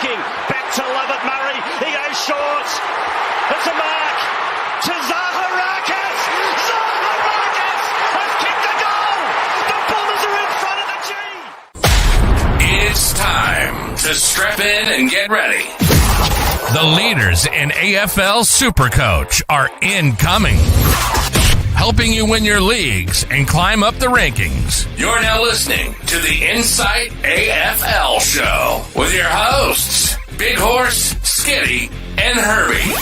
looking. Back to Lovett Murray. He goes short. It's a mark to Zaharakis. Zaharakis has kicked the goal. The Bombers are in front of the G. It's time to strap in and get ready. The leaders in AFL Supercoach are incoming, helping you win your leagues and climb up the rankings. You're now listening to the Insight AFL Show with your hosts, Big Horse, Skiddy, and Herbie.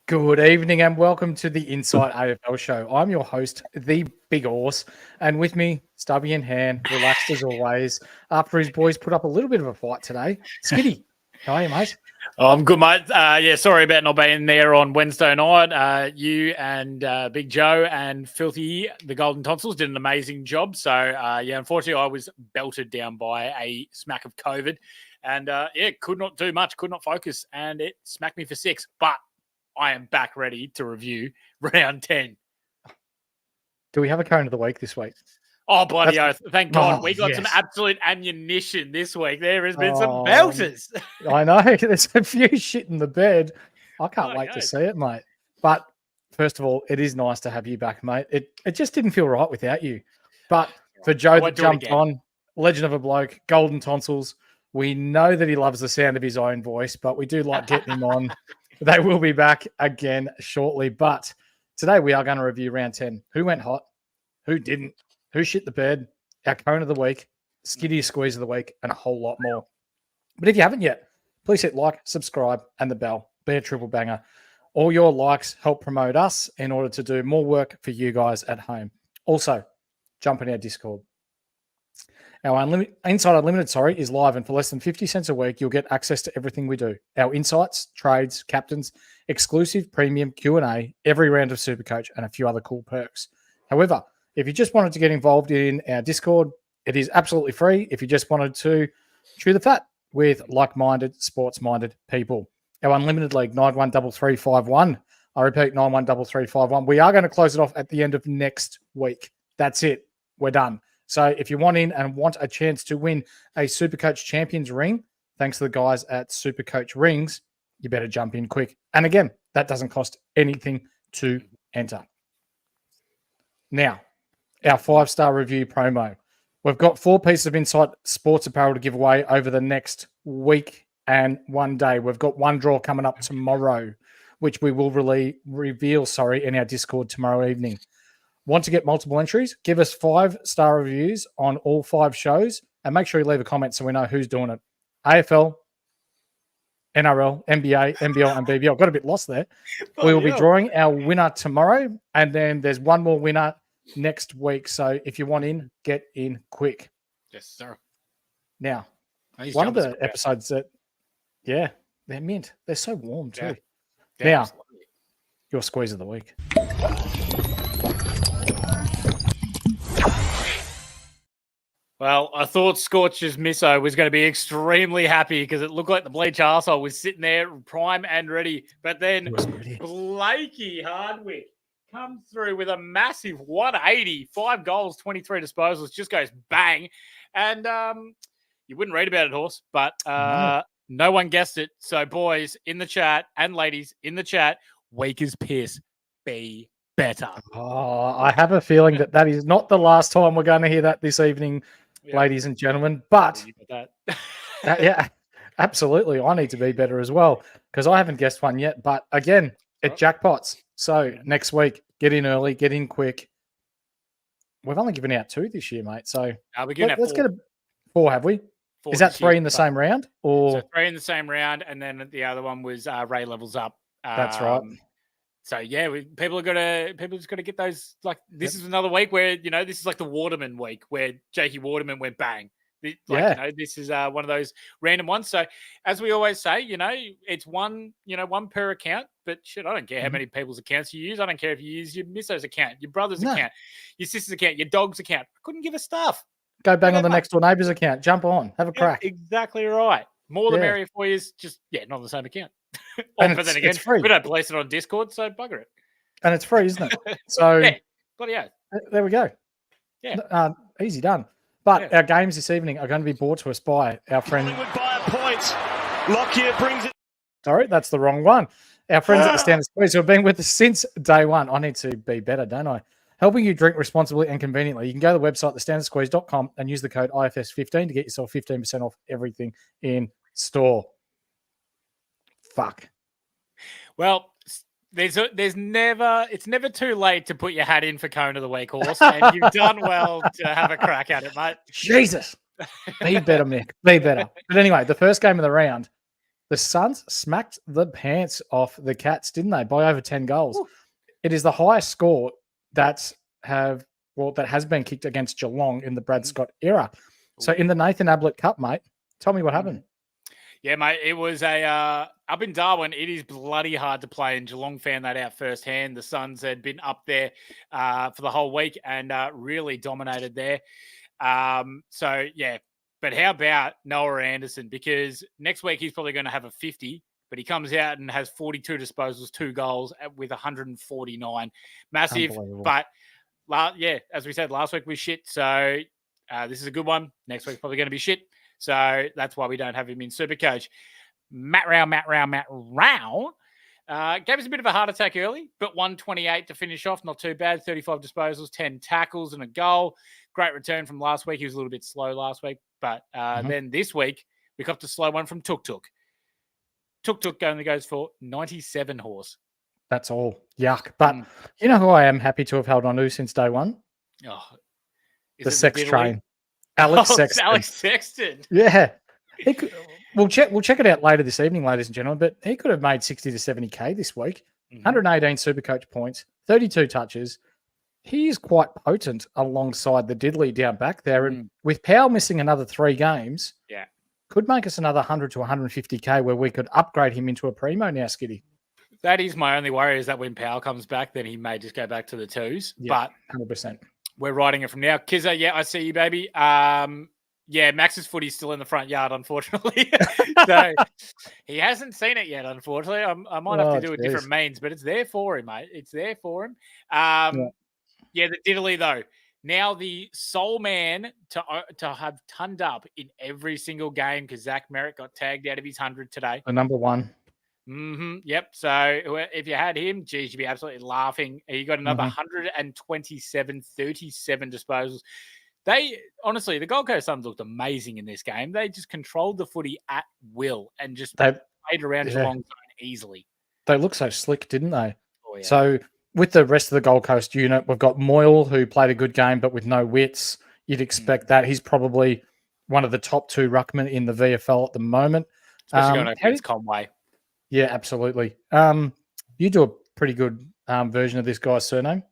Good evening and welcome to the Insight AFL Show. I'm your host, the Big Horse, and with me, stubby in hand, relaxed as always, after his boys put up a little bit of a fight today. Skiddy, how are you, mate? Oh, I'm good, mate. Sorry about not being there on Wednesday night. You and Big Joe and Filthy, the Golden Tonsils, did an amazing job. So, unfortunately, I was belted down by a smack of COVID and, could not do much, could not focus, and it smacked me for 6. But I am back ready to review round 10. Do we have a cone of the week this week? Oh, bloody oath. Thank God. We got yes. some absolute ammunition this week. There has been some belters. I know. There's a few shit in the bed. I can't wait to see it, mate. But first of all, it is nice to have you back, mate. It just didn't feel right without you. But for Joe that jumped on, legend of a bloke, Golden Tonsils, we know that he loves the sound of his own voice, but we do like getting him on. They will be back again shortly. But today we are going to review round 10. Who went hot? Who didn't? Who shit the bed? Our cone of the week, Skiddy squeeze of the week, and a whole lot more. But if you haven't yet, please hit like, subscribe, and the bell. Be a triple banger. All your likes help promote us in order to do more work for you guys at home. Also, jump in our Discord. Our Insight Unlimited, is live, and for less than 50 cents a week, you'll get access to everything we do. Our insights, trades, captains, exclusive premium Q&A, every round of Supercoach, and a few other cool perks. However, if you just wanted to get involved in our Discord, it is absolutely free if you just wanted to chew the fat with like-minded, sports-minded people. Our Unlimited League, 913351. I repeat, 913351. We are going to close it off at the end of next week. That's it. We're done. So if you want in and want a chance to win a Supercoach Champions ring, thanks to the guys at Supercoach Rings, you better jump in quick. And again, that doesn't cost anything to enter. Now, our 5-star review promo. We've got 4 pieces of Insight sports apparel to give away over the next week and 1 day. We've got one draw coming up tomorrow, which we will reveal in our Discord tomorrow evening. Want to get multiple entries? Give us 5-star reviews on all 5 shows and make sure you leave a comment so we know who's doing it. AFL, NRL, NBA, NBL, and BBL. Got a bit lost there. We will be drawing our winner tomorrow, and then there's one more winner next week. So if you want in, get in quick. Yes, sir. Now, one of the episodes that, they're mint. They're so warm too. Yeah. Now, your squeeze of the week. Well, I thought Scorch's Misso was going to be extremely happy because it looked like the bleach arsehole was sitting there prime and ready. But then Blakey Hardwick comes through with a massive 180, 5 goals, 23 disposals, just goes bang. And you wouldn't read about it, Horse, but no one guessed it. So, boys in the chat and ladies in the chat, weak as piss, be better. Oh, I have a feeling that is not the last time we're going to hear that this evening, ladies and gentlemen. But absolutely. I need to be better as well because I haven't guessed one yet. But again, it jackpots. So next week, get in early, get in quick. We've only given out 2 this year, mate. So let's get 4, have we? 4 is that 3 in the same round? Or so 3 in the same round, and then the other one was Ray levels up. That's right. So people just got to get those. Like this is another week where this is like the Waterman week where Jakey Waterman went bang. This is one of those random ones. So as we always say, it's one per account. But shit, I don't care how many people's accounts you use. I don't care if you use your misso's account, your brother's account, your sister's account, your dog's account. I couldn't give a stuff. Go bang on the next door neighbour's account. Jump on, have a crack. Exactly right. More the merrier for you. Just not on the same account. But then again, it's free. We don't place it on Discord, so bugger it. And it's free, isn't it? So bloody hell. There we go. Yeah. Easy done. But our games this evening are going to be brought to us by our friend. Collingwood by a point. Lockyer brings it. Sorry, that's the wrong one. Our friends at the Standard Squeeze who have been with us since day one. I need to be better, don't I? Helping you drink responsibly and conveniently. You can go to the website, thestandardsqueeze.com, and use the code IFS15 to get yourself 15% off everything in store. Fuck. Well, it's never too late to put your hat in for Cone of the Week, horse, and you've done well to have a crack at it, mate. Jesus. Be better, Mick. Be better. But anyway, the first game of the round, the Suns smacked the pants off the Cats, didn't they? By over 10 goals. Ooh. It is the highest score that has been kicked against Geelong in the Brad Scott era. So in the Nathan Ablett Cup, mate, tell me what happened. Yeah, mate, it was up in Darwin. It is bloody hard to play, and Geelong found that out firsthand. The Suns had been up there for the whole week and really dominated there. But how about Noah Anderson? Because next week he's probably going to have a 50, but he comes out and has 42 disposals, 2 goals with 149. Massive, but as we said, last week was shit. So this is a good one. Next week's probably going to be shit. So that's why we don't have him in Supercoach. Matt Rao gave us a bit of a heart attack early, but 128 to finish off. Not too bad. 35 disposals, 10 tackles and a goal. Great return from last week. He was a little bit slow last week. But then this week, we got the slow one from Tuk Tuk. Tuk Tuk only goes for 97 horse. That's all. Yuck. But you know who I am happy to have held on to since day one? Oh, the sex train. Alex Sexton. Alex Sexton. Yeah. We'll check it out later this evening, ladies and gentlemen, but he could have made 60 to 70K this week. 118 Supercoach points, 32 touches. He is quite potent alongside the Diddley down back there. And with Powell missing another 3 games, could make us another 100 to 150K where we could upgrade him into a primo now, Skiddy. That is my only worry, is that when Powell comes back, then he may just go back to the 2s. Yeah, but 100%. We're riding it from now. Kizza, I see you, baby. Max's footy's still in the front yard, unfortunately. So he hasn't seen it yet, unfortunately. I might have to do a different means, but it's there for him, mate. It's there for him. The Diddley, though. Now the sole man to have tonned up in every single game because Zach Merritt got tagged out of his 100 today. The number one. Yep. So if you had him, geez, you'd be absolutely laughing. He got another 127, 37 disposals. Honestly, the Gold Coast Suns looked amazing in this game. They just controlled the footy at will and just played around Geelong zone easily. They looked so slick, didn't they? Oh, yeah. So with the rest of the Gold Coast unit, we've got Moyle, who played a good game, but with no wits. You'd expect that. He's probably one of the top 2 ruckmen in the VFL at the moment. Especially going against Conway. Yeah, absolutely. You do a pretty good version of this guy's surname.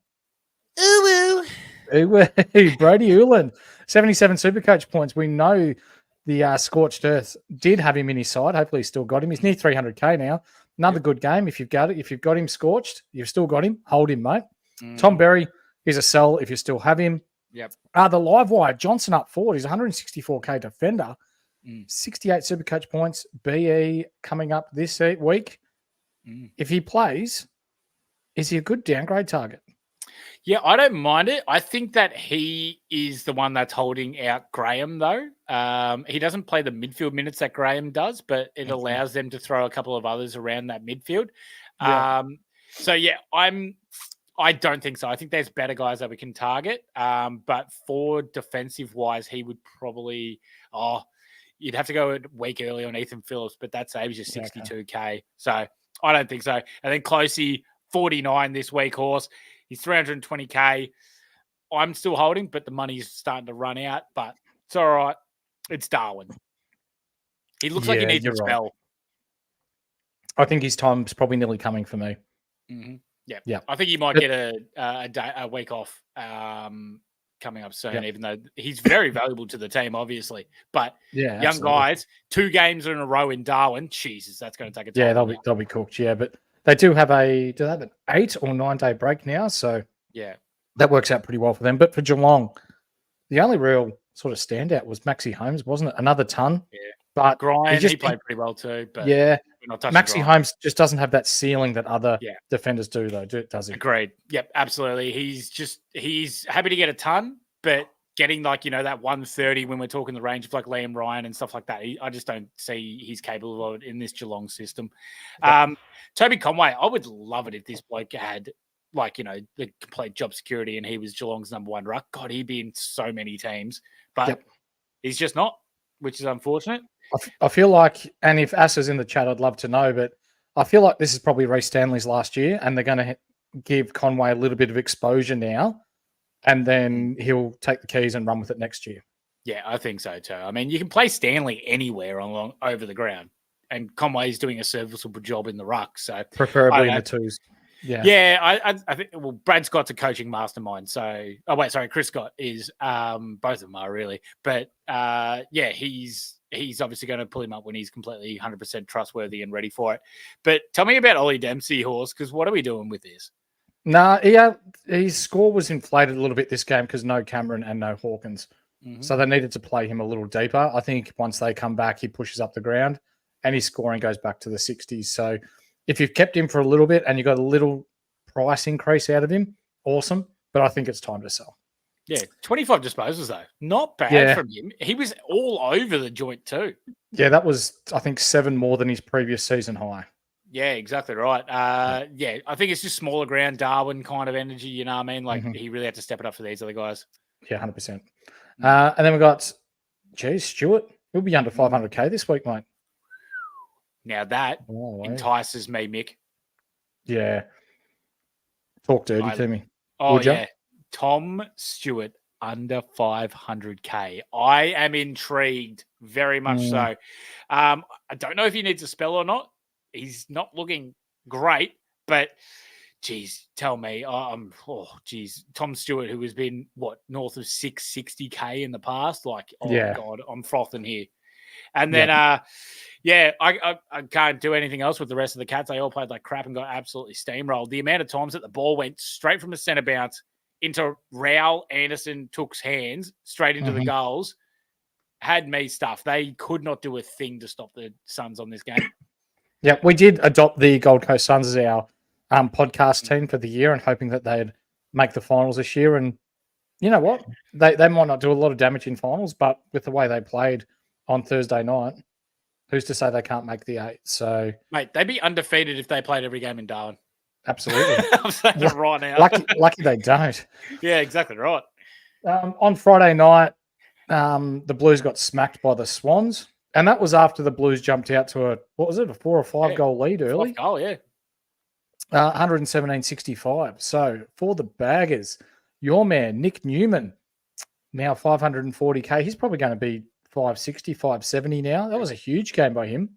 Brody Ulan, 77 Supercoach points. We know the Scorched Earth did have him in his side. Hopefully he's still got him. He's near 300K now. Another good game. If you've got him scorched, you've still got him. Hold him, mate. Tom Berry is a sell if you still have him. Yep. The live wire, Johnson up forward. He's 164K defender. 68 Supercoach points. BE coming up this week. If he plays, is he a good downgrade target? Yeah, I don't mind it. I think that he is the one that's holding out Graham, though. He doesn't play the midfield minutes that Graham does, but it allows them to throw a couple of others around that midfield. Yeah. I don't think so. I think there's better guys that we can target. But for defensive-wise, he would probably... you'd have to go a week early on Ethan Phillips, but that saves you 62K. So I don't think so. And then Closey, 49 this week, horse. He's 320K. I'm still holding, but the money's starting to run out. But it's all right. It's Darwin. He looks like he needs a spell. Right. I think his time's probably nearly coming for me. Yeah. I think he might get a week off coming up soon, even though he's very valuable to the team, obviously. But young guys, 2 games in a row in Darwin, Jesus, that's going to take a time. Yeah, they'll be cooked. Yeah, but they do have an 8 or 9 day break now, so that works out pretty well for them. But for Geelong, the only real sort of standout was Maxi Holmes, wasn't it? Another ton. Yeah. But Grind, he played pretty well too. But Maxi Holmes just doesn't have that ceiling that other defenders do, though, does he? Agreed. Yep, absolutely. He's happy to get a ton, but getting like, that 130 when we're talking the range of like Liam Ryan and stuff like that, I just don't see he's capable of it in this Geelong system. Toby Conway, I would love it if this bloke had like, the complete job security and he was Geelong's number one ruck. God, he'd be in so many teams, but he's just not, which is unfortunate. I feel like, and if Asa's in the chat, I'd love to know, but I feel like this is probably Reece Stanley's last year and they're going to give Conway a little bit of exposure now, and then he'll take the keys and run with it next year. Yeah, I think so too. I mean, you can play Stanley anywhere over the ground, and Conway's doing a serviceable job in the ruck. So preferably in the twos. Yeah, I think. Well, Brad Scott's a coaching mastermind. So, Chris Scott is. Both of them are really, but he's obviously going to pull him up when he's completely 100% trustworthy and ready for it. But tell me about Ollie Dempsey, Horse, because what are we doing with this? His score was inflated a little bit this game because no Cameron and no Hawkins. Mm-hmm. So they needed to play him a little deeper. I think once they come back, he pushes up the ground and his scoring goes back to the 60s. So if you've kept him for a little bit and you got a little price increase out of him, awesome. But I think it's time to sell. Yeah, 25 disposals though. Not bad from him. He was all over the joint too. Yeah, that was, I think, 7 more than his previous season high. Yeah, exactly right. I think it's just smaller ground, Darwin kind of energy, you know what I mean? Like, he really had to step it up for these other guys. Yeah, 100%. And then we got, Stewart. He'll be under 500K this week, mate. Now that entices me, Mick. Yeah. Talk dirty to me. Oh, yeah. Tom Stewart under 500K. I am intrigued, very much so. I don't know if he needs a spell or not. He's not looking great, but geez, tell me, Tom Stewart, who has been north of 660K in the past, like, God, I'm frothing here. And then, I can't do anything else with the rest of the Cats. They all played like crap and got absolutely steamrolled. The amount of times that the ball went straight from a centre bounce into Raoul Anderson Took's hands, straight into the goals, had me stuffed. They could not do a thing to stop the Suns on this game. Yeah, we did adopt the Gold Coast Suns as our podcast team for the year and hoping that they'd make the finals this year. And you know what? They might not do a lot of damage in finals, but with the way they played on Thursday night, who's to say they can't make the 8? So, mate, they'd be undefeated if they played every game in Darwin. Absolutely. I'm saying it right now. Lucky they don't. Yeah, exactly right. On Friday night, the Blues got smacked by the Swans. And that was after the Blues jumped out to a 4 or 5 goal lead early. 5 goal, yeah. 117-65. So for the Baggers, your man, Nick Newman, now 540K. He's probably going to be 560, 570 now. That was a huge game by him.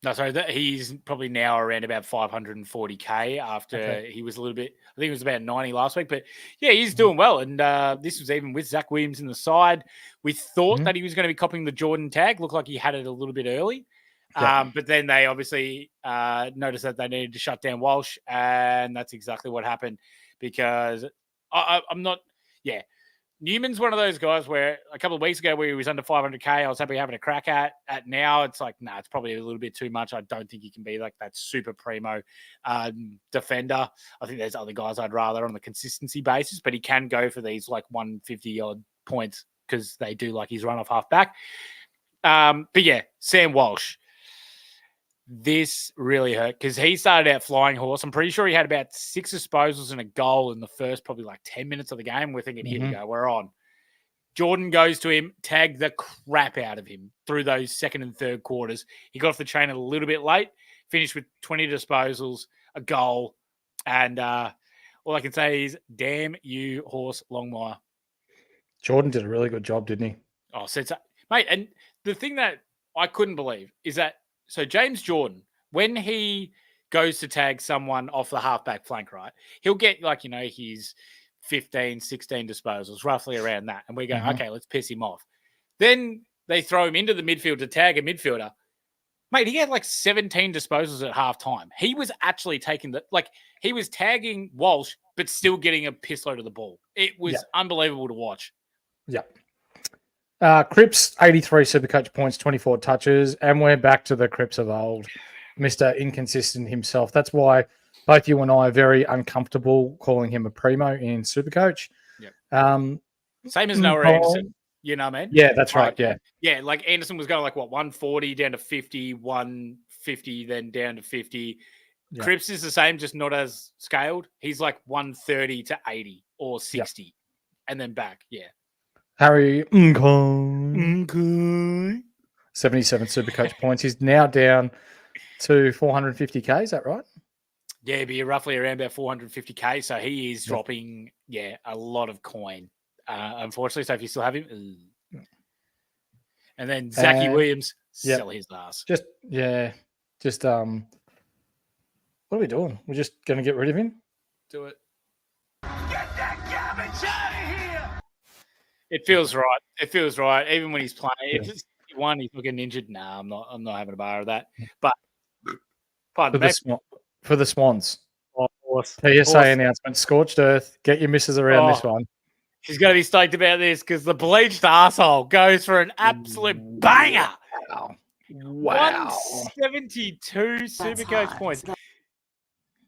No, sorry, he's probably now around about 540K after he was a little bit, I think it was about 90 last week. But yeah, he's doing well. And this was even with Zach Williams in the side. We thought that he was going to be copying the Jordan tag. Looked like he had it a little bit early. But then they obviously noticed that they needed to shut down Walsh. And that's exactly what happened because I'm not, Newman's one of those guys where a couple of weeks ago where he was under 500K, I was happy having a crack at. Now it's like, it's probably a little bit too much. I don't think he can be like that super primo defender. I think there's other guys I'd rather on the consistency basis, but he can go for these like 150 odd points because they do like his run off half back. But yeah, Sam Walsh. This really hurt because he started out flying horse. I'm pretty sure he had about 6 disposals and a goal in the first probably like 10 minutes of the game. We're thinking, here we go, we're on. Jordan goes to him, tagged the crap out of him through those second and third quarters. He got off the train a little bit late, finished with 20 disposals, a goal, and all I can say is, damn you, Horse Longmire. Jordan did a really good job, didn't he? Oh, so mate, and the thing that I couldn't believe is that so James Jordan, when he goes to tag someone off the halfback flank, right, he'll get like, his 15, 16 disposals, roughly around that. And we go, okay, let's piss him off. Then they throw him into the midfield to tag a midfielder. Mate, he had like 17 disposals at halftime. He was actually taking he was tagging Walsh, but still getting a piss load of the ball. It was unbelievable to watch. Yeah. Cripps, 83 Supercoach points, 24 touches, and we're back to the Cripps of old, Mr. Inconsistent himself. That's why both you and I are very uncomfortable calling him a primo in Supercoach. Yep. Same as Noah Anderson. You know what I mean? Yeah, that's right. Yeah. Yeah, like Anderson was going like, 140 down to 50, 150, then down to 50. Yeah. Cripps is the same, just not as scaled. He's like 130 to 80 or 60 and then back. Yeah. Harry Nkong. 77 Supercoach points. He's now down to 450k. Is that right? Yeah, it'd be roughly around about 450k. So he is dropping, a lot of coin. Unfortunately, so if you still have him, and then Zachy Williams, sell his ass. What are we doing? We're just going to get rid of him? Do it. Get that garbage out of here! It feels right. It feels right. Even when he's playing, if it's one, he's not getting injured. Nah, I'm not having a bar of that. But for the Swans. PSA announcement, scorched earth. Get your misses around this one. She's going to be stoked about this because the bleached arsehole goes for an absolute banger. Wow. 172 Supercoach points.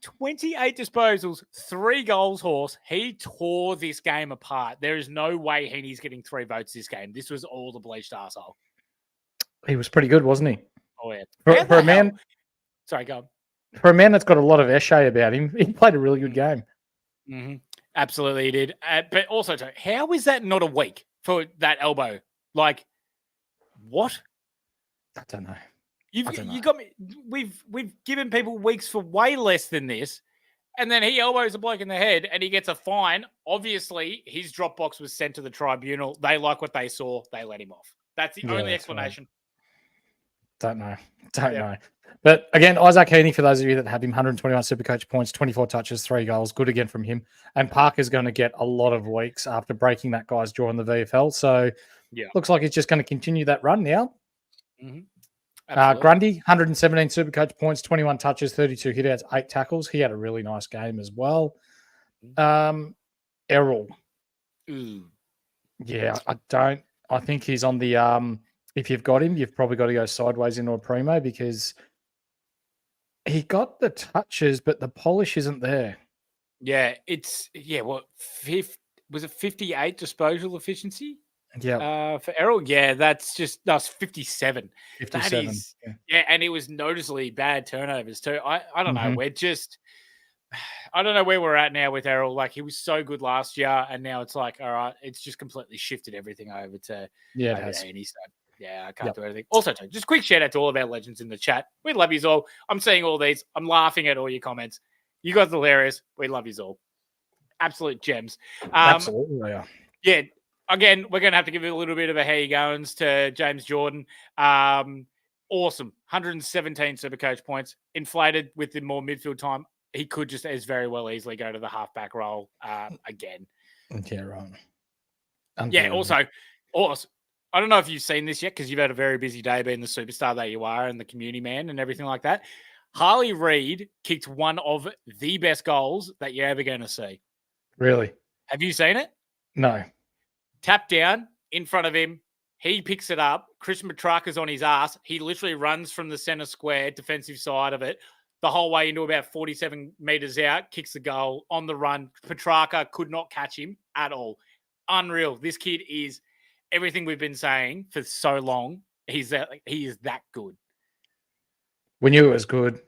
28 disposals, 3 goals, Horse. He tore this game apart. There is no way Heaney's getting 3 votes this game. This was all the bleached arsehole. He was pretty good, wasn't he? Oh, yeah. For a man... Sorry, go on. For a man that's got a lot of echet about him, he played a really good game. Mm-hmm. Absolutely, he did. But also, how is that not a week for that elbow? Like, what? I don't know. You got me. We've given people weeks for way less than this, and then he elbows a bloke in the head, and he gets a fine. Obviously, his drop box was sent to the tribunal. They like what they saw. They let him off. That's the only explanation. Right. Don't know. But again, Isaac Heaney, for those of you that have him, 121 Supercoach points, 24 touches, 3 goals. Good again from him. And Parker's going to get a lot of weeks after breaking that guy's jaw in the VFL. So looks like he's just going to continue that run now. Mm-hmm. Grundy, 117 Supercoach points, 21 touches, 32 hitouts, 8 tackles. He had a really nice game as well. Errol. Yeah, I think he's on the... if you've got him, you've probably got to go sideways into a primo because he got the touches, but the polish isn't there. Yeah, was it 58 disposal efficiency? Yeah. For Errol, that's 57. 57. And it was noticeably bad turnovers too. I don't know. I don't know where we're at now with Errol. Like, he was so good last year, and now it's like, all right, it's just completely shifted everything over to Heaney. So I can't do anything. Also, just quick shout out to all of our legends in the chat. We love you all. I'm seeing all these. I'm laughing at all your comments. You guys are hilarious. We love you all. Absolute gems. Absolutely, they are. Yeah. Again, we're going to have to give a little bit of a how you goings to James Jordan. Awesome. 117 Supercoach points. Inflated with the more midfield time. He could just as very well easily go to the halfback role again. Yeah, right. Yeah, also, I don't know if you've seen this yet because you've had a very busy day being the superstar that you are and the community man and everything like that. Harley Reid kicked one of the best goals that you're ever going to see. Really? Have you seen it? No. Tap down in front of him. He picks it up. Chris Petrarca's on his ass. He literally runs from the center square, defensive side of it, the whole way into about 47 meters out, kicks the goal on the run. Petrarca could not catch him at all. Unreal. This kid is everything we've been saying for so long. He is that good. We knew it was good.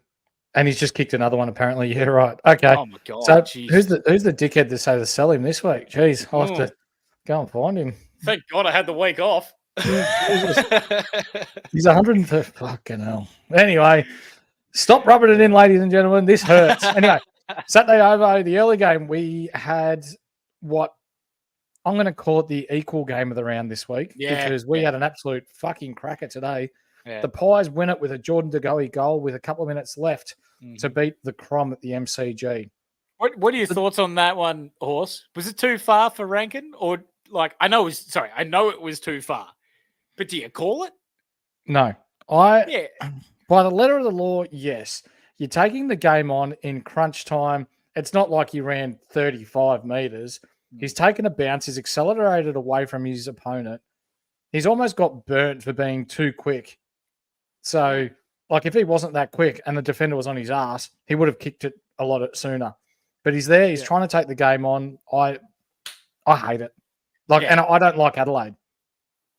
And he's just kicked another one, apparently. Yeah, right. Okay. Oh, my God. So geez. who's the dickhead to say to sell him this week? Jeez, I'll have to go and find him. Thank God I had the week off. He's 130. Fucking hell. Anyway, stop rubbing it in, ladies and gentlemen. This hurts. Anyway, Saturday over the early game, we had what I'm going to call it the equal game of the round this week because we had an absolute fucking cracker today. Yeah. The Pies win it with a Jordan De Goey goal with a couple of minutes left to beat the Crom at the MCG. What are your thoughts on that one, Horse? Was it too far for Rankin? Or I know it was too far. But do you call it? No. By the letter of the law, yes. You're taking the game on in crunch time. It's not like he ran 35 meters. He's taken a bounce. He's accelerated away from his opponent. He's almost got burnt for being too quick. So, if he wasn't that quick and the defender was on his ass, he would have kicked it a lot sooner. But he's there. He's trying to take the game on. I hate it. And I don't like Adelaide.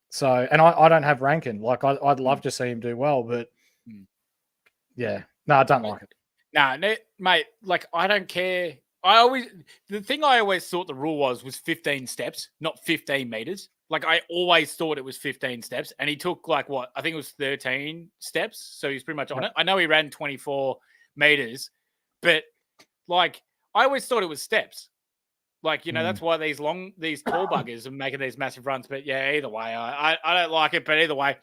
So, and I don't have Rankin. Like, I'd love to see him do well, but yeah, no, I don't like it. No, mate, like, I don't care. The thing I always thought the rule was 15 steps, not 15 meters. Like, I always thought it was 15 steps, and he took, like, what? I think it was 13 steps. So he's pretty much on it. I know he ran 24 meters, but, like, I always thought it was steps. Like, that's why these tall buggers are making these massive runs. But yeah, either way, I don't like it. But either way,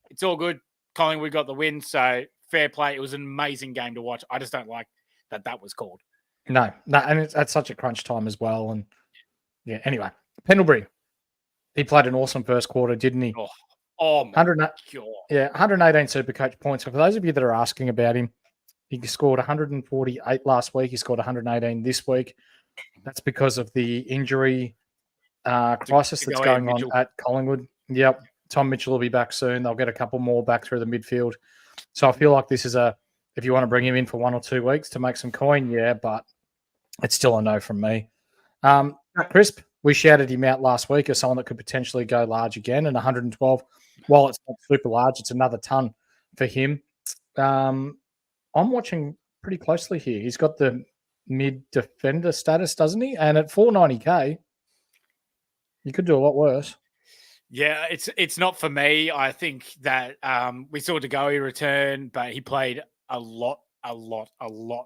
it's all good. Collingwood got the win, so fair play. It was an amazing game to watch. I just don't like that was called. No, and it's at such a crunch time as well. And yeah, anyway, Pendlebury, he played an awesome first quarter, didn't he? Oh my God. Yeah, 118 Supercoach points. So for those of you that are asking about him, he scored 148 last week. He scored 118 this week. That's because of the injury crisis that's going on at Collingwood. Yep. Tom Mitchell will be back soon. They'll get a couple more back through the midfield. So I feel like this is if you want to bring him in for 1 or 2 weeks to make some coin, yeah, but it's still a no from me. Crisp, we shouted him out last week as someone that could potentially go large again, and 112. While it's not super large, it's another ton for him. I'm watching pretty closely here. He's got the mid-defender status, doesn't he? And at 490K, you could do a lot worse. Yeah, it's not for me. I think that we saw DeGoey return, but he played a lot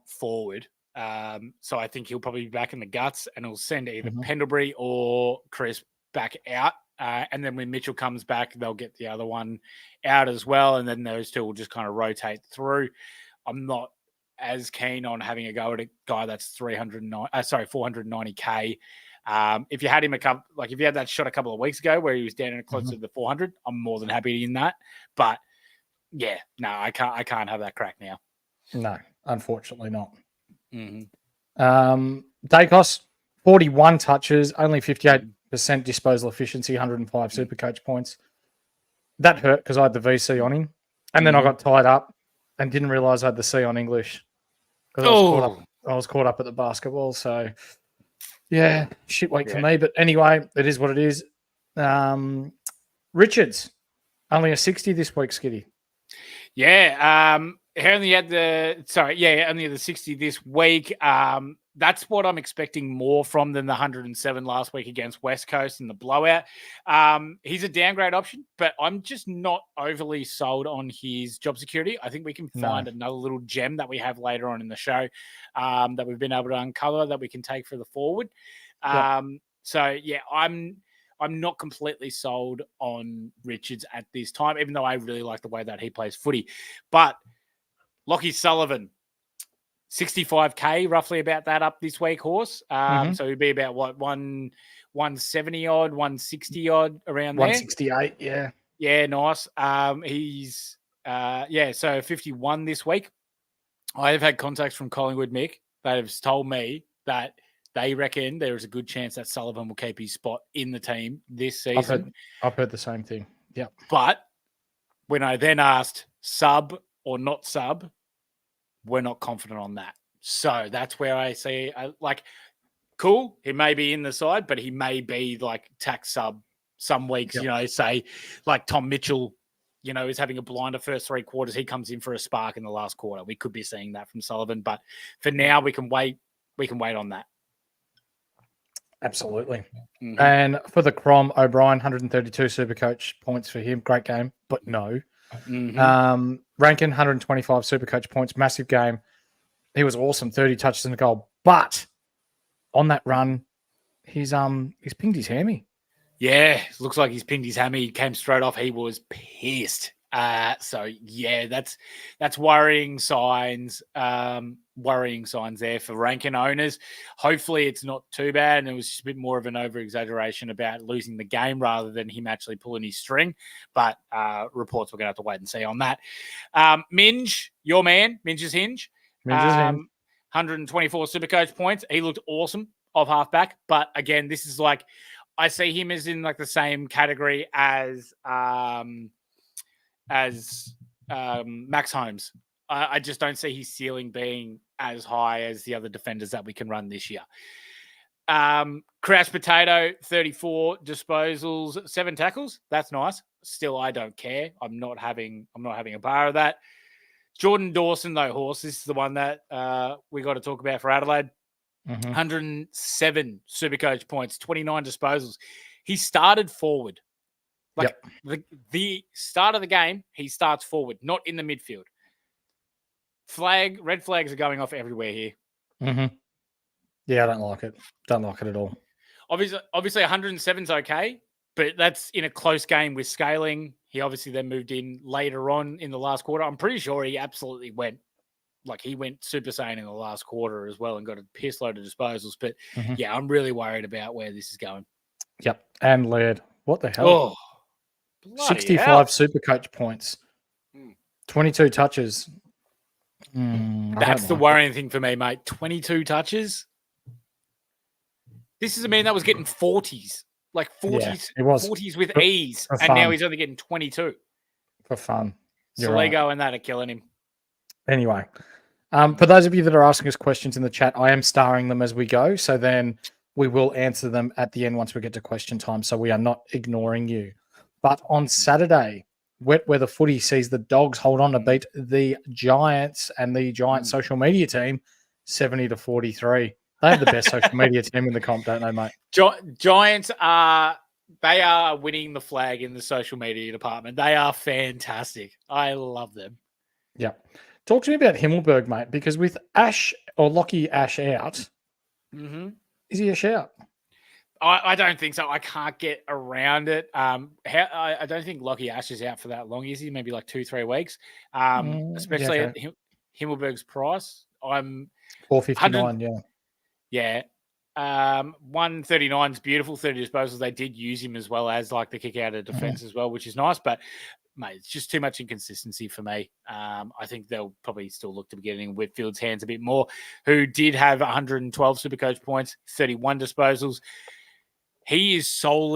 forward. So I think he'll probably be back in the guts, and he'll send either Pendlebury or Chris back out. And then when Mitchell comes back, they'll get the other one out as well. And then those two will just kind of rotate through. I'm not as keen on having a go at a guy that's 490K. If you had him if you had that shot a couple of weeks ago where he was down close to the 400, I'm more than happy in that. But yeah, no, I can't have that crack now. No, unfortunately not. Dacos, 41 touches, only 58% disposal efficiency, 105 Supercoach points. That hurt because I had the VC on him, and then I got tied up and didn't realize I had the C on English because I was caught up at the basketball. So yeah, shit week for me. But anyway, it is what it is. Richards, only a 60 this week, Skiddy. Yeah, only the 60 this week. That's what I'm expecting more from than the 107 last week against West Coast in the blowout. He's a downgrade option, but I'm just not overly sold on his job security. I think we can find another little gem that we have later on in the show that we've been able to uncover that we can take for the forward. So yeah, I'm not completely sold on Richards at this time, even though I really like the way that he plays footy. But Lachie Sullivan, 65K, roughly about that up this week, horse. So he'd be about 170 odd, 160 odd around there. 168, yeah. Yeah, nice. He's so 51 this week. I have had contacts from Collingwood, Mick, that have told me that they reckon there is a good chance that Sullivan will keep his spot in the team this season. I've heard the same thing. Yeah. But when I then asked sub or not sub, we're not confident on that. So that's where I say, cool, he may be in the side, but he may be like tax sub some weeks, say like Tom Mitchell, is having a blinder first 3 quarters. He comes in for a spark in the last quarter. We could be seeing that from Sullivan, but for now we can wait. We can wait on that. Absolutely. And for the Crom, O'Brien, 132 Supercoach points for him. Great game, but no. Rankin, 125 Supercoach points. Massive game. He was awesome. 30 touches and a goal. But on that run, he's pinged his hammy. Yeah, looks like he's pinged his hammy. He came straight off. He was pissed. So yeah, that's worrying signs. Worrying signs there for Rankin owners. Hopefully it's not too bad, and it was just a bit more of an over-exaggeration about losing the game rather than him actually pulling his string. But reports we're going to have to wait and see on that. Minge, your man, Minge's Hinge. 124 Supercoach points. He looked awesome off halfback. But again, this is like, I see him as in like the same category as Max Holmes. I just don't see his ceiling being as high as the other defenders that we can run this year. Crouch Potato, 34 disposals, 7 tackles. That's nice. Still, I don't care. I'm not having a bar of that. Jordan Dawson, though, Horse. This is the one that we got to talk about for Adelaide. 107 Supercoach points, 29 disposals. He started forward. The start of the game, he starts forward, not in the midfield. Red flags are going off everywhere here. Yeah, I don't like it. Don't like it at all. Obviously 107 is okay, but that's in a close game with Scaling. He obviously then moved in later on in the last quarter. I'm pretty sure he absolutely went Super Saiyan in the last quarter as well and got a piss load of disposals. But yeah, I'm really worried about where this is going. Yep. And Laird. What the hell? 65 Supercoach points. 22 touches. That's the worrying thing for me, mate. 22 touches. This is a man that was getting 40s. Like 40s, yeah, 40s with ease. And now he's only getting 22. For fun. Soligo and that are killing him. Anyway, for those of you that are asking us questions in the chat, I am starring them as we go. So then we will answer them at the end once we get to question time. So we are not ignoring you. But on Saturday, wet weather footy sees the Dogs hold on to beat the Giants and the Giants social media team 70-43. They have the best social media team in the comp, don't they, mate? Giants they are winning the flag in the social media department. They are fantastic. I love them. Yeah. Talk to me about Himmelberg, mate, because with Lockie Ash out, is he a shout? I don't think so. I can't get around it. I don't think Lockie Ash is out for that long, is he? Maybe like 2-3 weeks. Especially at Himmelberg's price. I'm $4.59, yeah. 139 is beautiful. 30 disposals. They did use him as well as like the kick out of defense as well, which is nice. But mate, it's just too much inconsistency for me. I think they'll probably still look to be getting in Whitfield's hands a bit more, who did have 112 Supercoach points, 31 disposals. He is so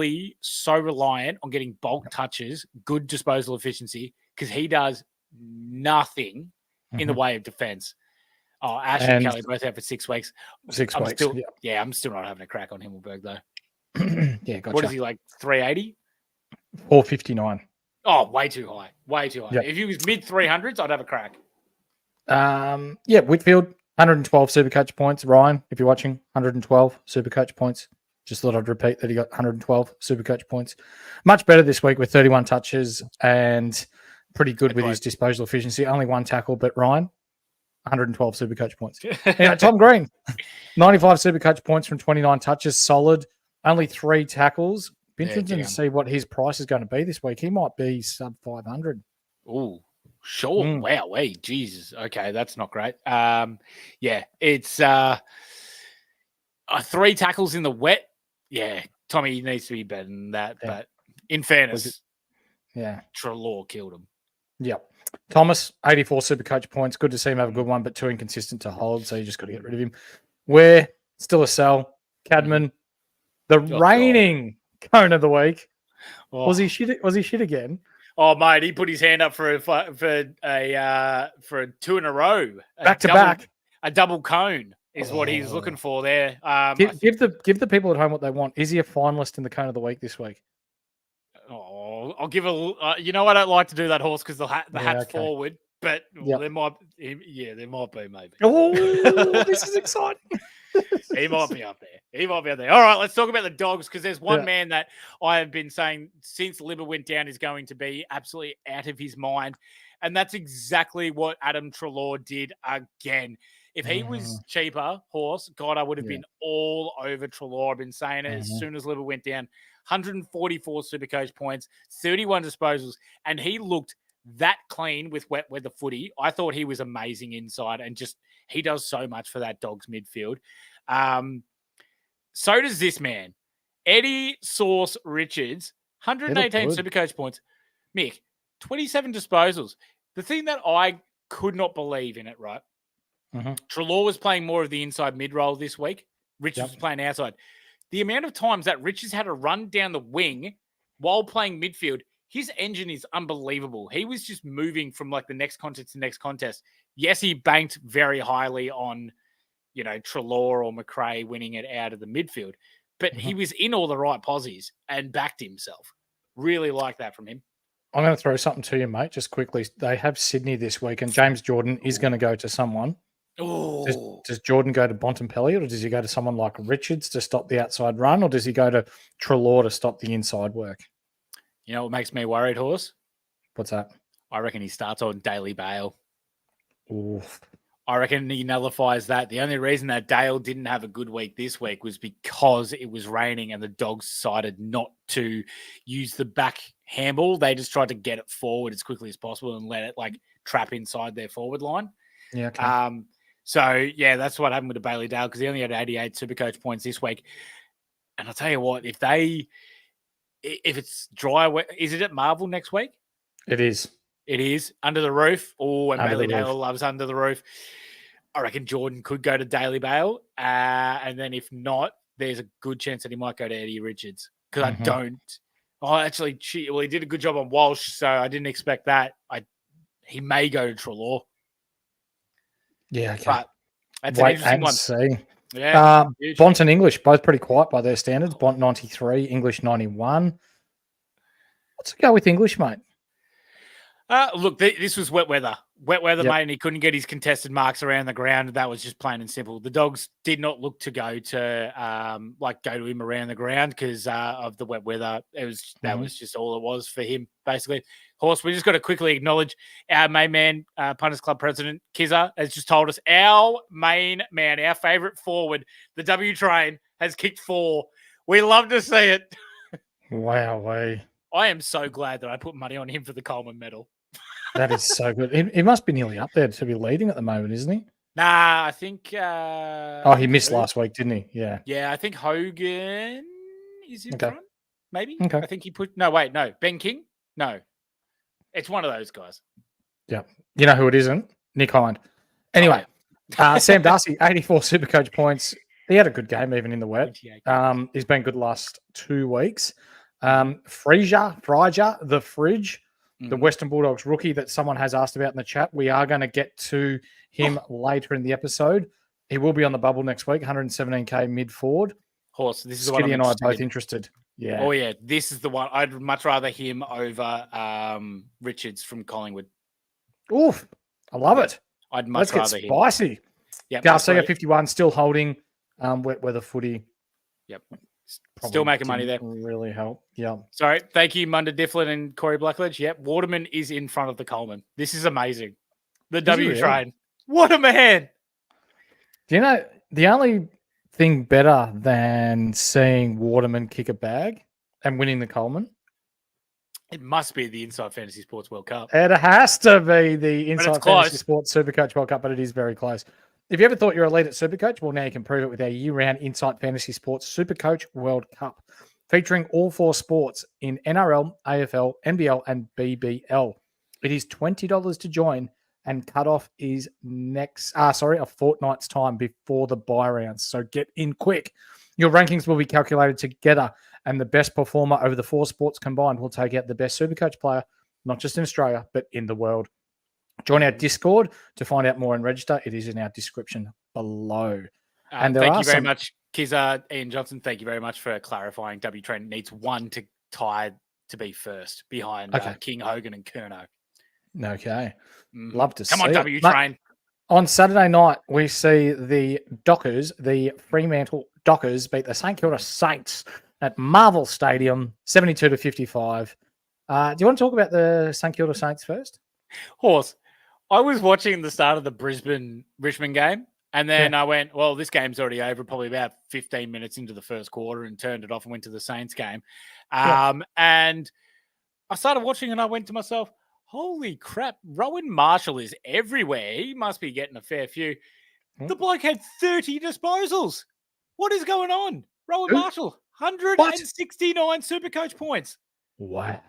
reliant on getting bulk touches, good disposal efficiency, because he does nothing in the way of defense. Oh, Ash and Kelly both out for 6 weeks. 6 weeks. I'm still not having a crack on Himmelberg, though. Yeah, gotcha. What is he, like 380? 459. Oh, way too high. Way too high. Yep. If he was mid 300s, I'd have a crack. Yeah, Whitfield, 112 Supercoach points. Ryan, if you're watching, 112 Supercoach points. Just thought I'd repeat that he got 112 Supercoach points. Much better this week with 31 touches and pretty good with his disposal efficiency. Only 1 tackle, but Ryan, 112 Supercoach points. Tom Green, 95 Supercoach points from 29 touches. Solid. Only 3 tackles. Be interested to see what his price is going to be this week. He might be sub 500. Oh, sure. Wow. Hey, Jesus. Okay, that's not great. Yeah, it's 3 tackles in the wet. Yeah, Tommy needs to be better than that. Yeah. But in fairness, Treloar killed him. Yep. Thomas, 84 Supercoach points. Good to see him have a good one, but too inconsistent to hold, so you just got to get rid of him. We're still a sell. Cadman, the reigning cone of the week. Oh. Was he shit again? Oh, mate, he put his hand up for a 2 in a row. Back to back. A double cone is what he's looking for there. Give the people at home what they want. Is he a finalist in the cone of the week this week? Oh, I'll give you know, I don't like to do that, Horse, because the hat's forward, but there might be maybe. Oh, this is exciting. He might be up there. All right, let's talk about the Dogs, because there's one man that I have been saying since Libba went down is going to be absolutely out of his mind, and that's exactly what Adam Treloar did again. If he was cheaper, Horse, God, I would have been all over Treloar. I've been saying it as soon as Libba went down. 144 Supercoach points, 31 disposals, and he looked that clean with wet weather footy. I thought he was amazing inside, and just he does so much for that Dogs midfield. So does this man, Eddie Sauce Richards, 118 Supercoach points. Mick, 27 disposals. The thing that I could not believe in it, right? Treloar was playing more of the inside mid-roll this week. Richards was playing outside. The amount of times that Richards had to run down the wing while playing midfield, his engine is unbelievable. He was just moving from like the next contest to next contest. Yes, he banked very highly on Treloar or McRae winning it out of the midfield. But he was in all the right posies and backed himself. Really like that from him. I'm going to throw something to you, mate, just quickly. They have Sydney this week, and James Jordan is going to go to someone. Does Jordan go to Bontempelli, or does he go to someone like Richards to stop the outside run, or does he go to Treloar to stop the inside work? You know what makes me worried, Horse? What's that? I reckon he starts on Daily Bale. Oof. I reckon he nullifies that. The only reason that Dale didn't have a good week this week was because it was raining and the Dogs decided not to use the back handball. They just tried to get it forward as quickly as possible and let it trap inside their forward line. Yeah. Okay. So that's what happened with the Bailey Dale, because he only had 88 Supercoach points this week. And I'll tell you what, if it's dry, is it at Marvel next week? It is. It is under the roof. Oh, and Under Bailey the roof. Dale loves under the roof. I reckon Jordan could go to Daily Bale. And then if not, there's a good chance that he might go to Eddie Richards. Because I don't. Oh, actually, he did a good job on Walsh, so I didn't expect that. He may go to Treloar. Yeah, okay. But that's Wait an interesting and one. see. Yeah. Bont and English, both pretty quiet by their standards. Bont 93, English 91. Let's go with English, mate. Look, this was wet weather. Wet weather, Yep. mate, and he couldn't get his contested marks around the ground. That was just plain and simple. The Dogs did not look to go to him around the ground because of the wet weather. That was just all it was for him, basically. Horse, we just got to quickly acknowledge our main man, Punters Club president, Kizza, has just told us our main man, our favourite forward, the W Train, has kicked 4. We love to see it. Wow, I am so glad that I put money on him for the Coleman medal. that is so good. He must be nearly up there to be leading at the moment, isn't he? Nah, I think... he missed last week, didn't he? Yeah. Yeah, I think Hogan is in front, maybe. Okay. I think he put... No, wait, no. Ben King? No. It's one of those guys. Yeah. You know who it isn't? Nick Hind. Anyway, Sam Darcy, 84 Supercoach points. He had a good game even in the wet. He's been good the last 2 weeks. Frazier, the Fridge, the Western Bulldogs rookie that someone has asked about in the chat. We are going to get to him later in the episode. He will be on the bubble next week, 117k mid forward. Horse, this is the one Skiddy and I are both interested. Yeah. Oh, yeah. This is the one. I'd much rather him over Richards from Collingwood. Oof. I love it. I'd much rather him. Let's get spicy. Yep, Garcia 51 still holding wet weather footy. Yep. Still making money there. Really help. Yeah. Sorry. Thank you, Munda Difflin and Corey Blackledge. Yep. Waterman is in front of the Coleman. This is amazing. The W Train. What a man. Do you know the only thing better than seeing Waterman kick a bag and winning the Coleman? It must be the Inside Fantasy Sports World Cup. It has to be the Inside close. Fantasy Sports Supercoach World Cup, but it is very close. If you ever thought you were elite at Supercoach, well, now you can prove it with our year-round Insight Fantasy Sports Supercoach World Cup, featuring all 4 sports in NRL, AFL, NBL, and BBL. It is $20 to join, and cutoff is a fortnight's time before the buy rounds. So get in quick. Your rankings will be calculated together, and the best performer over the 4 sports combined will take out the best Supercoach player, not just in Australia, but in the world. Join our Discord to find out more and register. It is in our description below. And thank you very much, Kizza, Ian Johnson. Thank you very much for clarifying. W Train needs 1 to tie to be first behind King, Hogan, and Curnow. Okay. Love to see Come on, it. W Train. On Saturday night, we see the Dockers, the Fremantle Dockers, beat the St Kilda Saints at Marvel Stadium, 72-55. Do you want to talk about the St Kilda Saints first? Horse. I was watching the start of the Brisbane-Richmond game, and then I went, well, this game's already over, probably about 15 minutes into the first quarter, and turned it off and went to the Saints game. And I started watching, and I went to myself, holy crap, Rowan Marshall is everywhere. He must be getting a fair few. The bloke had 30 disposals. What is going on? Rowan Marshall, 169 Supercoach points. Wow.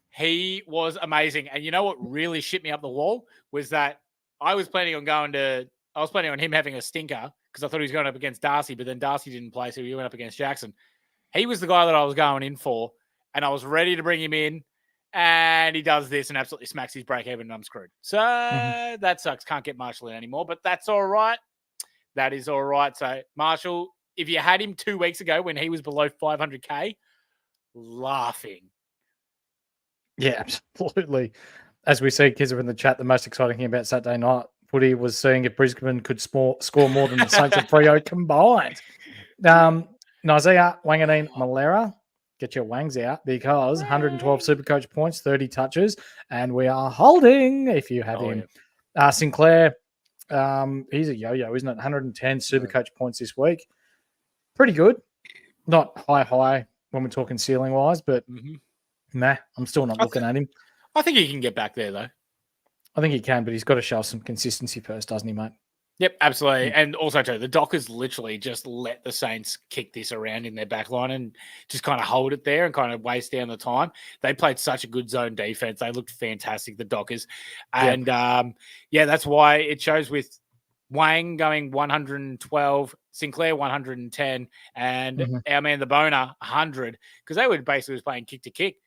He was amazing. And you know what really shit me up the wall was that I was planning on him having a stinker because I thought he was going up against Darcy, but then Darcy didn't play, so he went up against Jackson. He was the guy that I was going in for, and I was ready to bring him in, and he does this and absolutely smacks his break even, and I'm screwed. So that sucks. Can't get Marshall in anymore, but that's all right. that is all right. So, Marshall, if you had him 2 weeks ago when he was below 500K, laughing. Yeah, absolutely. As we see, kids are in the chat, the most exciting thing about Saturday night footy was seeing if Brisbane could score more than the Saints and Freo combined. Nazia, Wanganeen, Malera, get your wangs out because 112 Supercoach points, 30 touches, and we are holding if you have him. Yeah. Sinclair, he's a yo-yo, isn't it? 110 Supercoach points this week. Pretty good. Not high when we're talking ceiling-wise, but nah, I'm still not looking at him. I think he can get back there, though. I think he can, but he's got to show some consistency first, doesn't he, mate? Yep, absolutely. And also, too, the Dockers literally just let the Saints kick this around in their back line and just kind of hold it there and kind of waste down the time. They played such a good zone defense. They looked fantastic, the Dockers. And, that's why it shows with Wang going 112, Sinclair 110, and our man, the Boner, 100, because they were basically just playing kick to kick.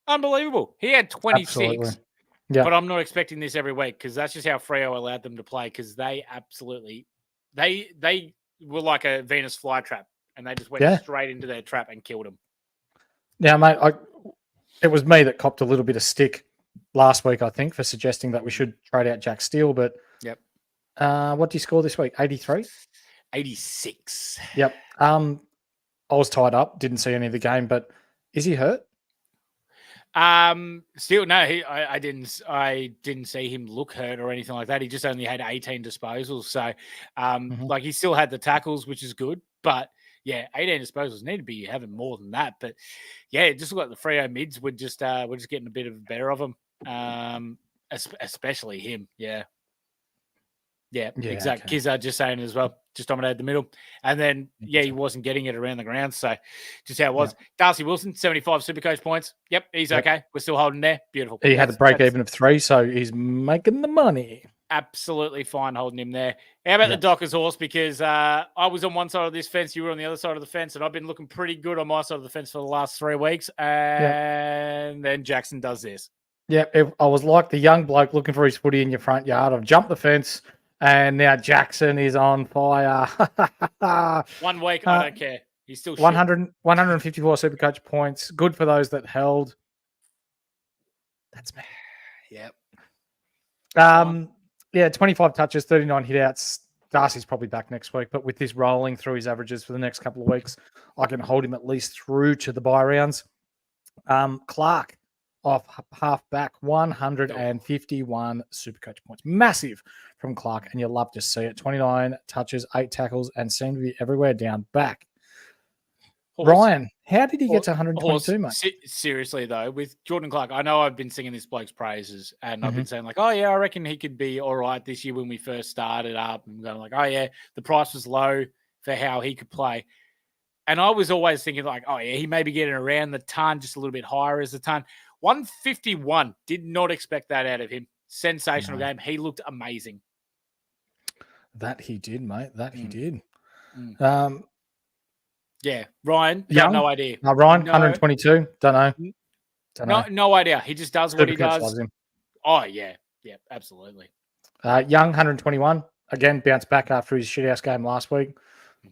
Unbelievable. He had 26. Absolutely. Yeah. But I'm not expecting this every week because that's just how Freo allowed them to play because they absolutely they were like a Venus flytrap and they just went straight into their trap and killed them. Now, mate, it was me that copped a little bit of stick last week, I think, for suggesting that we should trade out Jack Steele. But what did you score this week? 83? 86. Yep. I was tied up, didn't see any of the game, but is he hurt? Still no, I didn't see him look hurt or anything like that. He just only had 18 disposals. So like he still had the tackles, which is good, but 18 disposals need to be having more than that. But it just looked like the Freo mids were just getting a bit of better of him. Especially him. Yeah, exactly. Okay. Kizza just saying as well, just dominated the middle. And then, he wasn't getting it around the ground. So just how it was. Yep. Darcy Wilson, 75 Supercoach points. Yep, he's okay. We're still holding there. Beautiful. He had a break even of 3, so he's making the money. Absolutely fine holding him there. How about the Dockers horse? Because I was on one side of this fence, you were on the other side of the fence, and I've been looking pretty good on my side of the fence for the last 3 weeks. And then Jackson does this. Yeah, I was like the young bloke looking for his footy in your front yard. I've jumped the fence. And now Jackson is on fire. 1 week, I don't care. He's still 154 Supercoach points. Good for those that held. That's me. Yep. 25 touches, 39 hitouts. Darcy's probably back next week, but with this rolling through his averages for the next couple of weeks, I can hold him at least through to the bye rounds. Clark off half back, 151 Supercoach points. Massive from Clark, and you'll love to see it. 29 touches, 8 tackles, and seem to be everywhere down back. Ryan, how did he get to 122, mate? Seriously, though, with Jordan Clark, I know I've been singing this bloke's praises, and I've been saying, like, I reckon he could be all right this year when we first started up. And going like, the price was low for how he could play. And I was always thinking, like, he may be getting around the ton, just a little bit higher as the ton. 151. Did not expect that out of him. Sensational game. He looked amazing. That he did, mate. That he did. Ryan, got no idea. Ryan, 122. Don't know. No idea. He just does what he does. Oh, yeah. Yeah, absolutely. Young, 121. Again, bounced back after his shithouse game last week.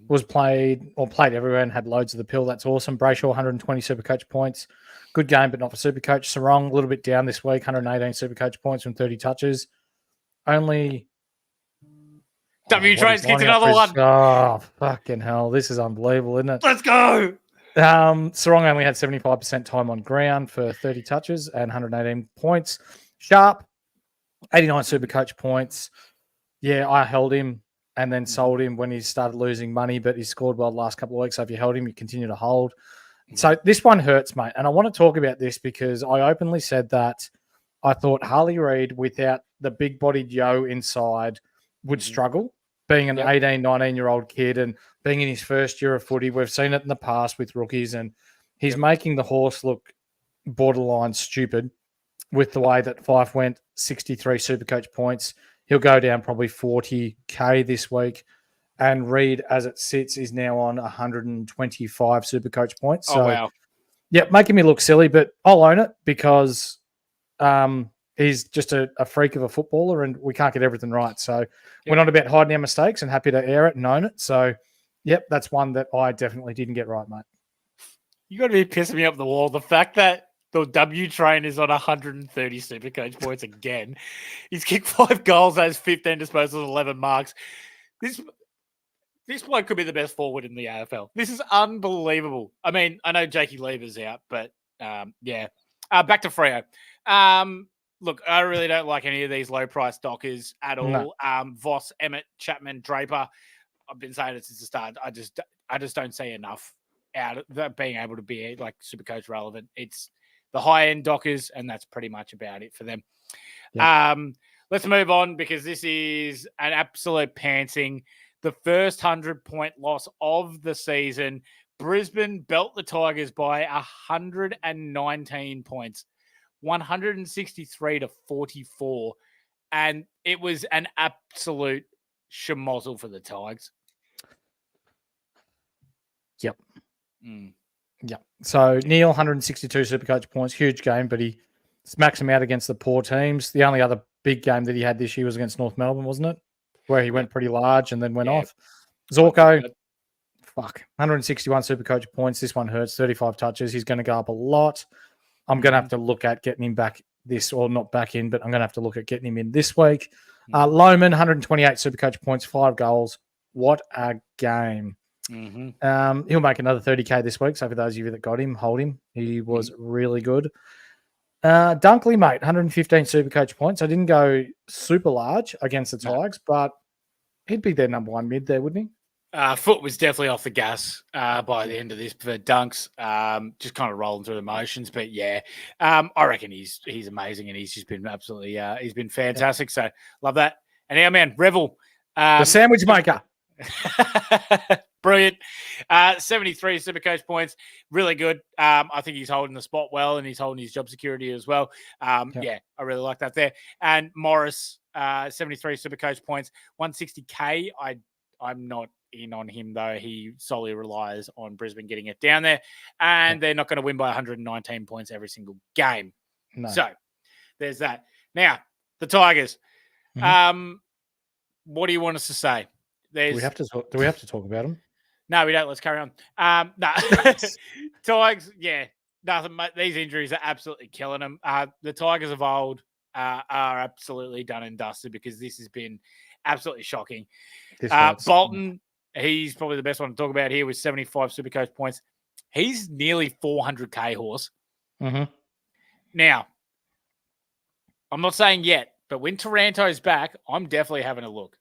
Was played everywhere and had loads of the pill. That's awesome. Brayshaw, 120 Supercoach points. Good game, but not for Supercoach. Sarong, a little bit down this week, 118 Supercoach points from 30 touches. Only... W-Train's kicked another one. Oh, fucking hell. This is unbelievable, isn't it? Let's go. Sarong only had 75% time on ground for 30 touches and 118 points. Sharp, 89 Supercoach points. Yeah, I held him and then sold him when he started losing money, but he scored well the last couple of weeks. So if you held him, you continue to hold. So this one hurts, mate. And I want to talk about this because I openly said that I thought Harley Reid, without the big-bodied yo inside, would struggle. Being an 18, 19-year-old kid and being in his first year of footy. We've seen it in the past with rookies, and he's making the horse look borderline stupid with the way that Fife went 63 Supercoach points. He'll go down probably 40K this week. And Reid, as it sits, is now on 125 Supercoach points. So, wow. Yeah, making me look silly, but I'll own it because he's just a freak of a footballer, and we can't get everything right. So we're not about hiding our mistakes and happy to air it and own it. So, yep, that's one that I definitely didn't get right, mate. You got to be pissing me up the wall. The fact that the W train is on 130 Supercoach points again. He's kicked 5 goals, has 15 disposals, 11 marks. This bloke could be the best forward in the AFL. This is unbelievable. I mean, I know Jakey Lever's out, but yeah. Back to Freo. Look, I really don't like any of these low-price Dockers at all. No. Voss, Emmett, Chapman, Draper. I've been saying it since the start. I just don't see enough out of that being able to be like Supercoach relevant. It's the high-end Dockers, and that's pretty much about it for them. Yeah. Let's move on because this is an absolute pantsing. The first 100-point loss of the season. Brisbane belt the Tigers by 119 points, 163-44. And it was an absolute schmozzle for the Tigers. Yep. Yep. So Neil, 162 Supercoach points, huge game, but he smacks him out against the poor teams. The only other big game that he had this year was against North Melbourne, wasn't it? Where he went pretty large and then went off. Zorko, 161 Supercoach points. This one hurts, 35 touches. He's going to go up a lot. I'm going to have to look at getting him back not back in, but I'm going to have to look at getting him in this week. Lohman, 128 Supercoach points, 5 goals. What a game. He'll make another 30K this week. So for those of you that got him, hold him. He was really good. Dunkley, mate, 115 Supercoach points. I didn't go super large against the Tigers, but he'd be their number one mid there, wouldn't he? Foot was definitely off the gas by the end of this for Dunks. Just kind of rolling through the motions, but yeah, I reckon he's amazing, and he's just been absolutely he's been fantastic. So love that. And our man Revel, the sandwich maker, brilliant. 73 Supercoach points, really good. I think he's holding the spot well, and he's holding his job security as well. Yeah, I really like that there. And Morris, 73 Supercoach points, 160K. I'm not in on him, though. He solely relies on Brisbane getting it down there, and they're not going to win by 119 points every single game. No. So there's that. Now, the Tigers. What do you want us to say? Do we have to talk about them? No, we don't. Let's carry on. No. Tigers, yeah, nothing. These injuries are absolutely killing them. The Tigers of old are absolutely done and dusted because this has been absolutely shocking. Bolton, he's probably the best one to talk about here with 75 Supercoach points. He's nearly 400K horse. Now, I'm not saying yet, but when Taranto's back, I'm definitely having a look.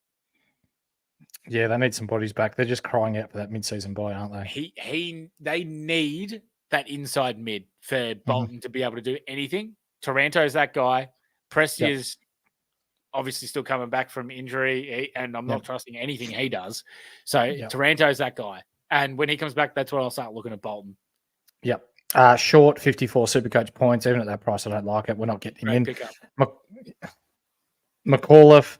Yeah, they need some bodies back. They're just crying out for that mid-season buy, aren't they? They need that inside mid for Bolton to be able to do anything. Taranto's that guy. Prestia's obviously still coming back from injury, and I'm not trusting anything he does. So Taranto's that guy. And when he comes back, that's when I'll start looking at Bolton. Yep. Short, 54 Supercoach points. Even at that price, I don't like it. We're not getting him in. McAuliffe,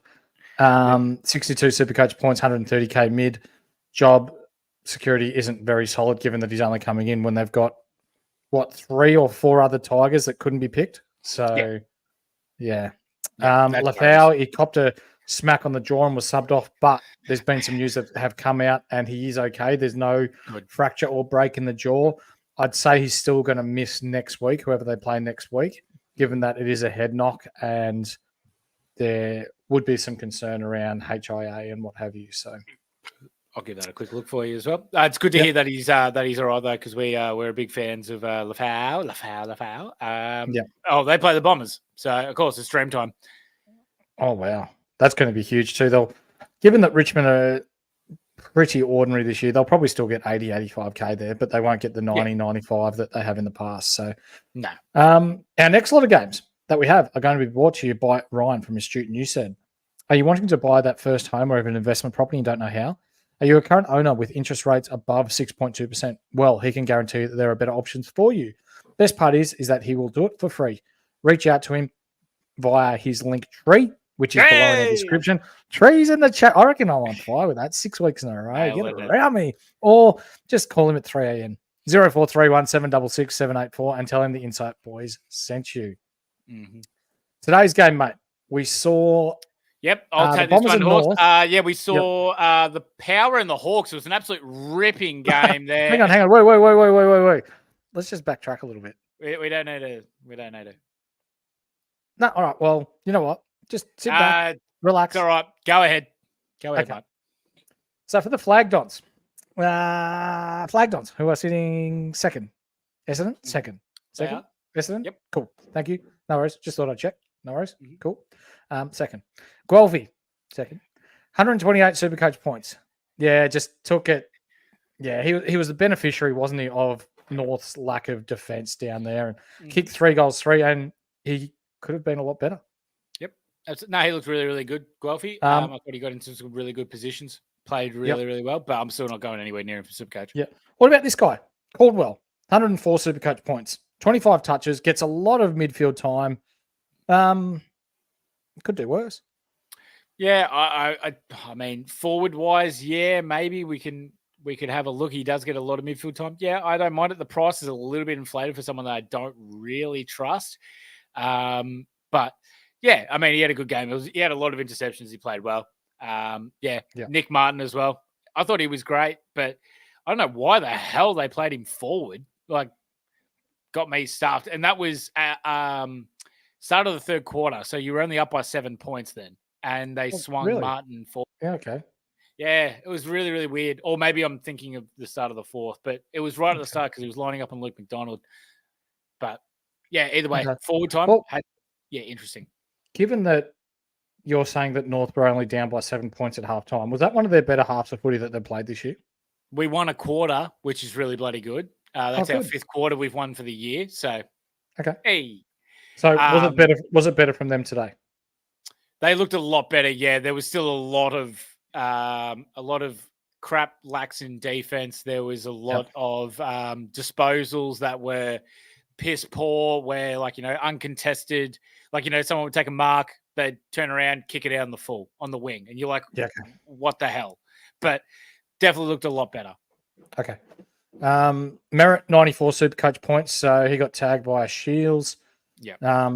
62 Supercoach points, 130K mid. Job security isn't very solid given that he's only coming in when they've got, 3 or 4 other Tigers that couldn't be picked. So, yeah. Lafau, he copped a smack on the jaw and was subbed off, but there's been some news that have come out and he is okay. There's no fracture or break in the jaw. I'd say he's still going to miss next week, whoever they play next week, given that it is a head knock and there would be some concern around HIA and what have you. So I'll give that a quick look for you as well. It's good to hear that he's all right though, because we're big fans of Lafau. Oh, they play the Bombers, so of course it's dream time. Oh wow, that's going to be huge too. Given that Richmond are pretty ordinary this year, they'll probably still get 80, 85K there, but they won't get the 90, 95 that they have in the past. So no. Our next lot of games that we have are going to be brought to you by Ryan from Astute News Said. Are you wanting to buy that first home or have an investment property and don't know how? Are you a current owner with interest rates above 6.2%? Well, he can guarantee that there are better options for you. Best part is that he will do it for free. Reach out to him via his link tree, which is below in the description. Trees in the chat. I reckon I'm on fire with that. 6 weeks in a row. Get around me. Or just call him at 3 a.m. 0431 766 784 and tell him the Insight Boys sent you. Today's game, mate. We saw. Yep, I'll take the this Bombers one, of Hawks. North. Yeah, we saw the Power and the Hawks. It was an absolute ripping game there. Hang on. Wait. Let's just backtrack a little bit. We don't need to. We don't need to. No, all right. Well, you know what? Just sit back, relax. It's all right. Go ahead. Go ahead, Okay. mate. So for the Flag Dons, who are sitting second. Essendon, second. Yeah. Essendon? Yep. Cool. Thank you. No worries. Just thought I'd check. No worries. Mhm. Cool. Second. Guelphy, second. 128 Supercoach points. Yeah, just took it. Yeah, he was the beneficiary, wasn't he, of North's lack of defence down there, and kicked 3 goals, and he could have been a lot better. Yep. No, he looked really, really good, Guelphy. I thought he got into some really good positions, played really, really well, but I'm still not going anywhere near him for Supercoach. Yeah. What about this guy? Caldwell, 104 Supercoach points, 25 touches, gets a lot of midfield time. Could do worse. Yeah, I mean, forward wise, yeah, maybe we could have a look. He does get a lot of midfield time. Yeah, I don't mind it. The price is a little bit inflated for someone that I don't really trust. But yeah, I mean, he had a good game. He had a lot of interceptions. He played well. Yeah, Nick Martin as well. I thought he was great, but I don't know why the hell they played him forward. Like, got me stuffed. And that was at start of the third quarter. So you were only up by 7 points then. And they swung Martin forward. Yeah, okay. Yeah, it was really, really weird. Or maybe I'm thinking of the start of the fourth, but it was right at the start because he was lining up on Luke McDonald. But yeah, either way, forward time. Interesting. Given that you're saying that North were only down by 7 points at halftime, was that one of their better halves of footy that they played this year? We won a quarter, which is really bloody good. That's our fifth quarter we've won for the year. So, okay. Hey. So was it better from them today? They looked a lot better. Yeah, there was still a lot of crap lacks in defense. There was a lot of disposals that were piss poor, where uncontested, someone would take a mark, they'd turn around, kick it out on the full on the wing, and you're like, what the hell? But definitely looked a lot better. Okay. Merritt 94 Supercoach points, so he got tagged by Shields. Yeah.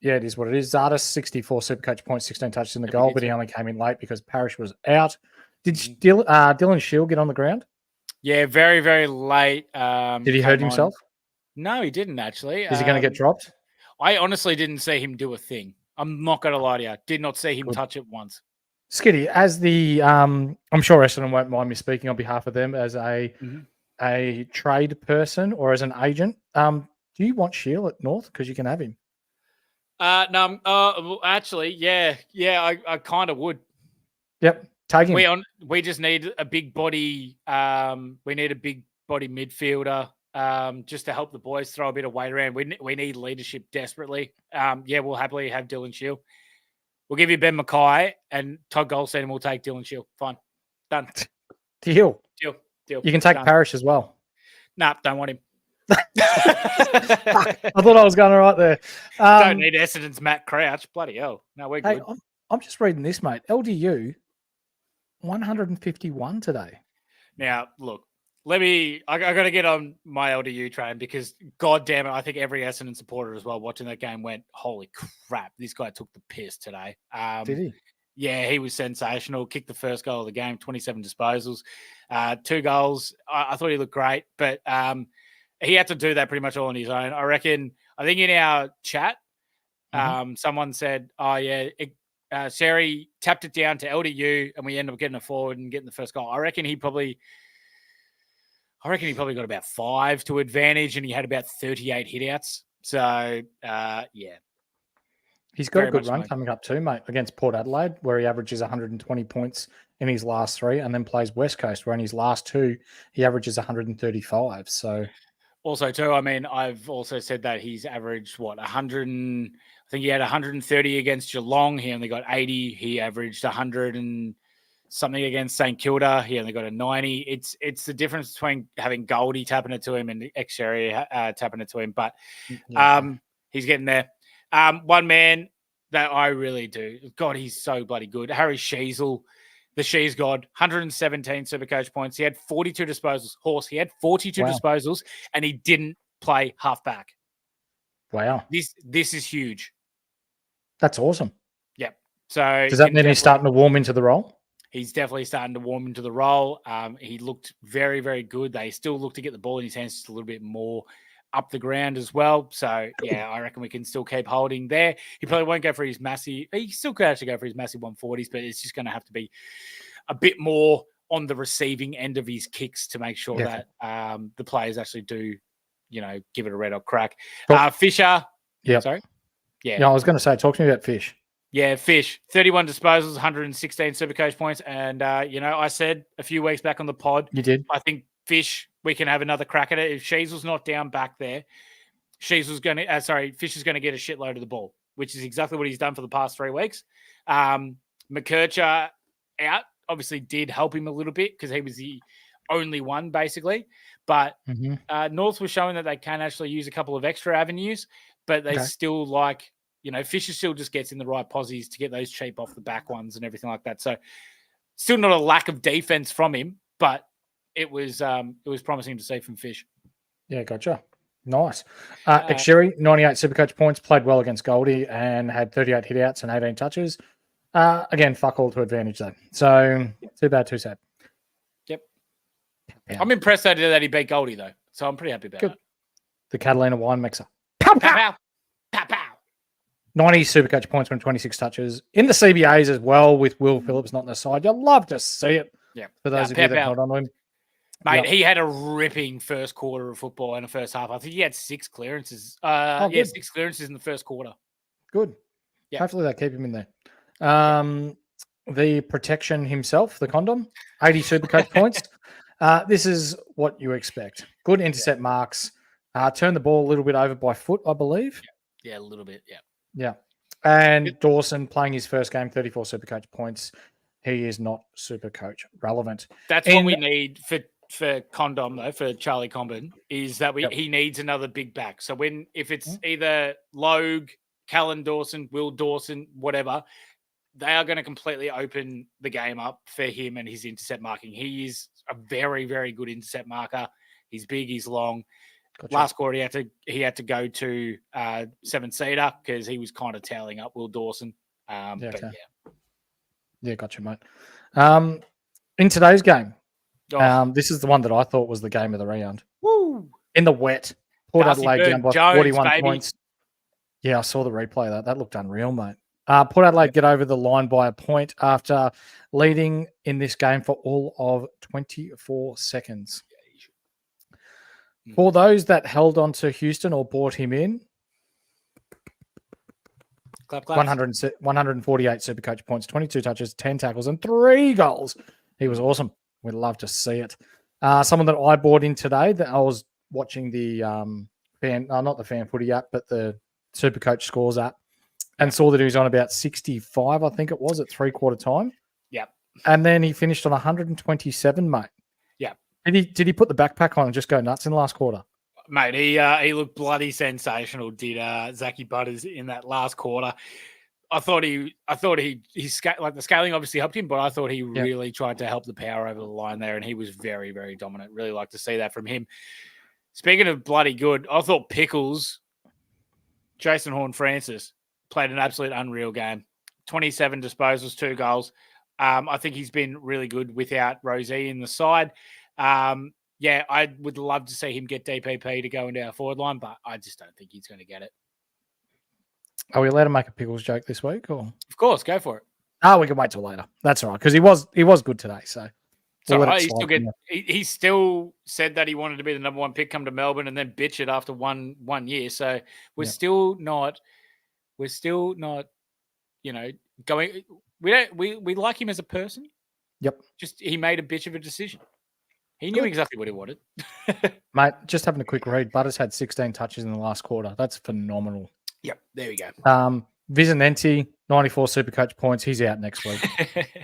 Yeah, it is what it is. Zardes 64 Supercoach points, 16 touches in the goal, but he only came in late because Parrish was out. Did Dylan Shield get on the ground? Yeah, very, very late. Did he hurt himself? No, he didn't actually. Is he going to get dropped? I honestly didn't see him do a thing. I'm not going to lie to you. Did not see him touch it once. Skiddy, as the I'm sure Essendon won't mind me speaking on behalf of them as a trade person or as an agent. Do you want Shield at North? Because you can have him. No, well, actually, yeah, I kind of would. Yep, take him. We just need a big body. We need a big body midfielder, just to help the boys throw a bit of weight around. We need leadership desperately. Yeah, we'll happily have Dylan Shield. We'll give you Ben Mackay and Todd Goldstein, and we'll take Dylan Shield. Fine, done. Deal. You can take Parrish as well. Nah, don't want him. I thought I was going right there. Don't need Essendon's Matt Crouch. Bloody hell. No, we're good. I'm just reading this, mate. LDU 151 today. Now, look, I got to get on my LDU train because, God damn it, I think every Essendon supporter as well watching that game went, holy crap, this guy took the piss today. Did he? Yeah, he was sensational. Kicked the first goal of the game, 27 disposals, 2 goals. I thought he looked great, but he had to do that pretty much all on his own. I think in our chat, someone said, oh, yeah, Seri tapped it down to LDU and we ended up getting a forward and getting the first goal. I reckon he probably got about 5 to advantage and he had about 38 hitouts. So, yeah. He's got a good run coming up too, mate, against Port Adelaide, where he averages 120 points in his last 3, and then plays West Coast, where in his last 2, he averages 135. So, also too, I mean, I've also said that he's averaged 100. I think he had 130 against Geelong. He only got 80. He averaged 100 and something against St Kilda. He only got a 90. It's the difference between having Goldie tapping it to him and Xerri tapping it to him. But he's getting there. One man that I really do. God, he's so bloody good. Harry Sheasel, the Shees God, 117 Supercoach points. He had 42 disposals. He had 42 disposals, and he didn't play halfback. Wow. This is huge. That's awesome. Yep. So does that mean he's starting to warm into the role? He's definitely starting to warm into the role. He looked very, very good. They still look to get the ball in his hands just a little bit more up the ground as well. So, yeah, I reckon we can still keep holding there. He probably won't go for his massive – he still could actually go for his massive 140s, but it's just going to have to be a bit more on the receiving end of his kicks to make sure that the players actually do, give it a red hot crack. Fisher. Yeah. Sorry? Yeah. Yeah, I was going to say, talk to me about Fish. Yeah, Fish, 31 disposals, 116 Supercoach points. And, I said a few weeks back on the pod. You did? I think Fish, we can have another crack at it. If Sheasel's not down back there, Fish is going to get a shitload of the ball, which is exactly what he's done for the past 3 weeks. McKercher out obviously did help him a little bit because he was the only one, basically. But North was showing that they can actually use a couple of extra avenues, but they still Fisher still just gets in the right posies to get those cheap off the back ones and everything like that. So still not a lack of defense from him, but it was promising to see from Fish. Yeah, gotcha. Nice. Xerri, 98 Supercoach points, played well against Goldie and had 38 hitouts and 18 touches. Again, fuck all to advantage though. So too bad, too sad. Yep. I'm impressed that he beat Goldie though. So I'm pretty happy about that. The Catalina wine mixer. Pow, pow. Pow, pow, pow. 90 Supercoach points from 26 touches. In the CBAs as well with Will Phillips not on the side. You'll love to see it. Yeah. For those of you that hold on to him. Mate, he had a ripping first quarter of football in the first half. I think he had 6 clearances. 6 clearances in the first quarter. Good. Yeah. Hopefully they keep him in there. The protection himself, the condom, 80 Supercoach points. This is what you expect. Good intercept marks. Turn the ball a little bit over by foot, I believe. Yeah, a little bit. Yeah. Yeah. And Dawson playing his first game, 34 Supercoach points. He is not Supercoach relevant. That's what we need for Condom, though, for Charlie Combin, is that he needs another big back. So if it's either Logue, Callan Dawson, Will Dawson, whatever, they are going to completely open the game up for him and his intercept marking. He is a very, very good intercept marker. He's big, he's long. Gotcha. Last quarter, he had to go to 7-seater because he was kind of toweling up Will Dawson. Yeah, gotcha, mate. In today's game, this is the one that I thought was the game of the round. Woo! In the wet, Port Adelaide down by Jones, 41 baby. points. Yeah, I saw the replay of that. That looked unreal, mate. Port Adelaide get over the line by a point after leading in this game for all of 24 seconds. For those that held on to Houston or bought him in, clap. 148 Supercoach points, 22 touches, 10 tackles, and 3 goals. He was awesome. We'd love to see it. Someone that I bought in today, that I was watching the not the fan footy app, but the Supercoach scores app, and saw that he was on about 65, I think it was, at 3/4 time. Yep. And then he finished on 127, mate. Yeah. Did he put the backpack on and just go nuts in the last quarter? Mate, he looked bloody sensational, did Zachy Butters in that last quarter. I thought the scaling obviously helped him, but I thought he really tried to help the power over the line there, and he was very, very dominant. Really like to see that from him. Speaking of bloody good, I thought Pickles, Jason Horne-Francis, played an absolute unreal game. 27 disposals, 2 goals. I think he's been really good without Rosie in the side. I would love to see him get DPP to go into our forward line, but I just don't think he's going to get it. Are we allowed to make a Pickles joke this week? Or of course, go for it. We can wait till later. That's all right, because he was good today. So he still said that he wanted to be the number 1 pick, come to Melbourne, and then bitch it after one year. So we're still not, going. We like him as a person. Yep. Just he made a bitch of a decision. He knew exactly what he wanted. Mate, just having a quick read. Butters had 16 touches in the last quarter. That's phenomenal. Yep, there we go. Vizinenti, 94 Supercoach points. He's out next week.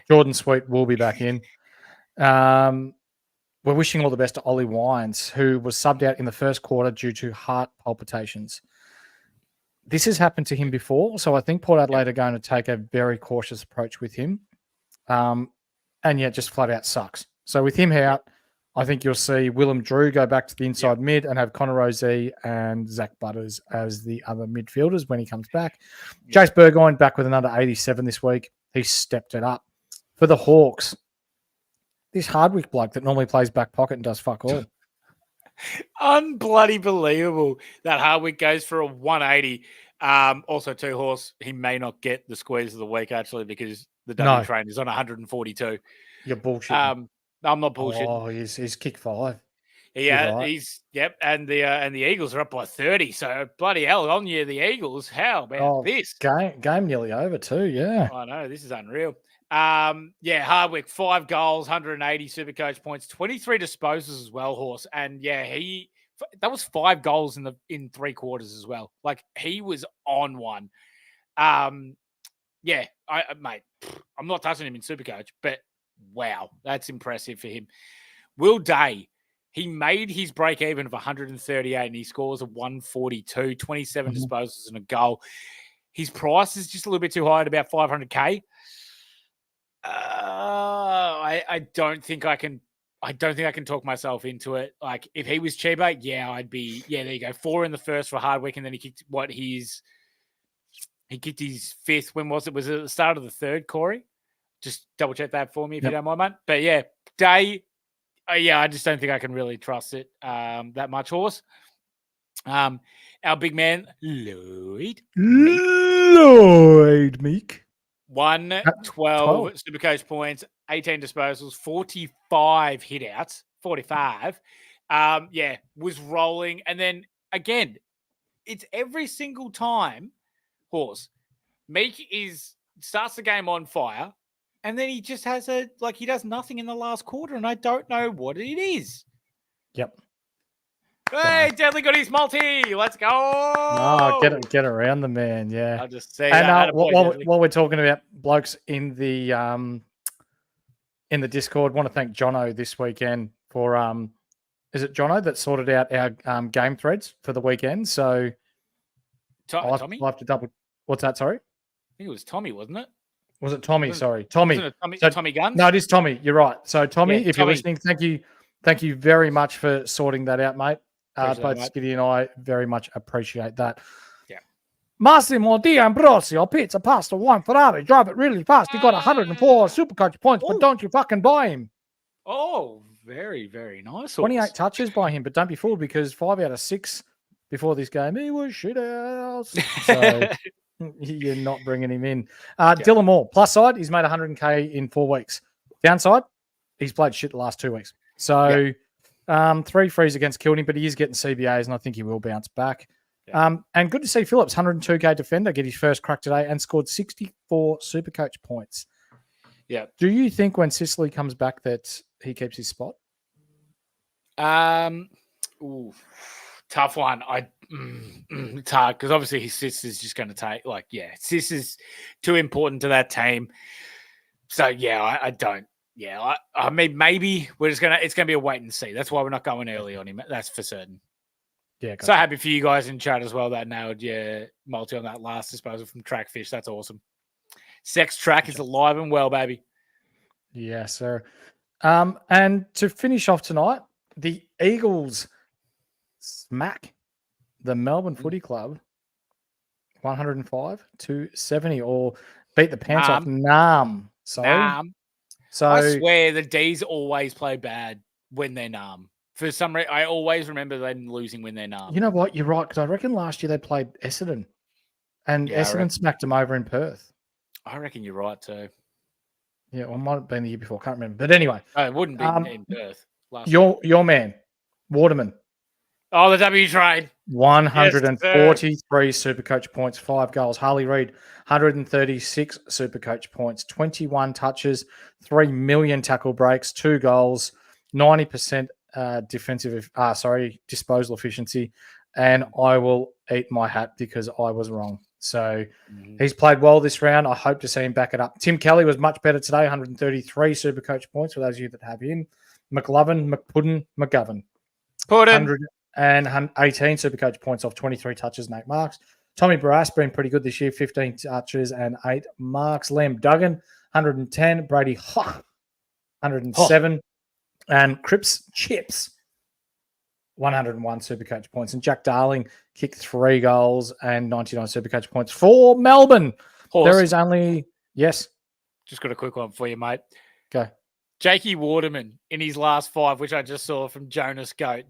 Jordan Sweet will be back in. We're wishing all the best to Ollie Wines, who was subbed out in the first quarter due to heart palpitations. This has happened to him before, so I think Port Adelaide are going to take a very cautious approach with him. And yet just flat out sucks. So with him out, I think you'll see Willem Drew go back to the inside mid and have Connor Rozee and Zach Butters as the other midfielders when he comes back. Jace Burgoyne back with another 87 this week. He stepped it up. For the Hawks, this Hardwick bloke that normally plays back pocket and does fuck all. Unbloody believable that Hardwick goes for a 180. Also, two horse, he may not get the squeeze of the week actually because the W train is on 142. You're bullshit. I'm not bullshitting. Oh, he's kick 5. Yeah, right. he's and the Eagles are up by 30. So bloody hell, on you the Eagles. How about this game nearly over too? Yeah, I know this is unreal. Hardwick 5 goals, 180 Supercoach points, 23 disposals as well, horse, and that was 5 goals in 3 quarters as well. Like he was on one. Mate, I'm not touching him in Supercoach, but wow, that's impressive for him. Will Day, he made his break even of 138 and he scores a 142, 27 disposals and a goal. His price is just a little bit too high at about 500K. I don't think I can talk myself into it. Like if he was cheaper, I'd be there you go. 4 in the first for Hardwick, and then he kicked his 5th. When was it? Was it at the start of the 3rd, Corey? Just double check that for me if you don't mind, mate. But Day, I just don't think I can really trust it that much, horse. Our big man, Lloyd Meek. 112 Supercoach points, 18 disposals, 45 hitouts, 45. Was rolling. And then again, it's every single time, horse. Meek starts the game on fire, and then he just has he does nothing in the last quarter, and I don't know what it is. Yep. Hey, Deadly got his multi. Let's go. Oh, get around the man. Yeah. I'll just say and that. while we're talking about blokes in the Discord, want to thank Jono this weekend for is it Jono that sorted out our game threads for the weekend? So Tommy? I'll have to double. What's that? Sorry. I think it was Tommy, wasn't it? Was it Tommy? Sorry, Tommy. Tommy Guns? No, it is Tommy. You're right. So Tommy, if Tommy. you're listening, thank you very much for sorting that out, mate. Both that, Skiddy and I very much appreciate that. Yeah. Massimo D'Ambrosio, pizza, pasta, wine, Ferrari, drive it really fast. He got 104 Supercoach points, but don't you fucking buy him. Oh, very, very nice. 28 touches by him, but don't be fooled because 5 out of 6 before this game, he was shit house. So you're not bringing him in. Dylan Moore, plus side, he's made 100K in 4 weeks. Downside, he's played shit the last 2 weeks. So 3 frees against Kilney, but he is getting CBAs, and I think he will bounce back. Yeah. And good to see Phillips, 102K defender, get his first crack today and scored 64 Supercoach points. Yeah. Do you think when Sicily comes back that he keeps his spot? Tough one. It's hard because obviously his sister's just going to take. Sis is too important to that team. So I don't. Yeah, I mean, maybe it's gonna be a wait and see. That's why we're not going early on him. That's for certain. Yeah, gotcha. So happy for you guys in chat as well that nailed your multi on that last disposal from Trackfish. That's awesome. Sex Track is alive and well, baby. Yeah, sir. And to finish off tonight, the Eagles smack the Melbourne Footy Club 105-70, or beat the pants off Nam. So I swear the D's always play bad when they're numb. For some reason, I always remember them losing when they're numb. You know what? You're right, because I reckon last year they played Essendon, and Essendon smacked them over in Perth. I reckon you're right too. Yeah, well, it might have been the year before. I can't remember. But anyway. No, it wouldn't be in Perth. Your man, Waterman. Oh, the W trade. 143 Supercoach points, 5 goals. Harley Reid, 136 Supercoach points, 21 touches, 3 million tackle breaks, 2 goals, 90% disposal efficiency. And I will eat my hat because I was wrong. So he's played well this round. I hope to see him back it up. Tim Kelly was much better today, 133 Supercoach points for those of you that have him. McGovern, 118 Supercoach points off 23 touches and 8 marks. Tommy Barras been pretty good this year, 15 touches and 8 marks. Liam Duggan, 110. Brady Hoch, 107. And Cripps Chips, 101 Supercoach points. And Jack Darling kicked 3 goals and 99 Supercoach points for Melbourne. Horse. There is only, yes. Just got a quick one for you, mate. Go. Jakey Waterman in his last 5, which I just saw from Jonas Goat.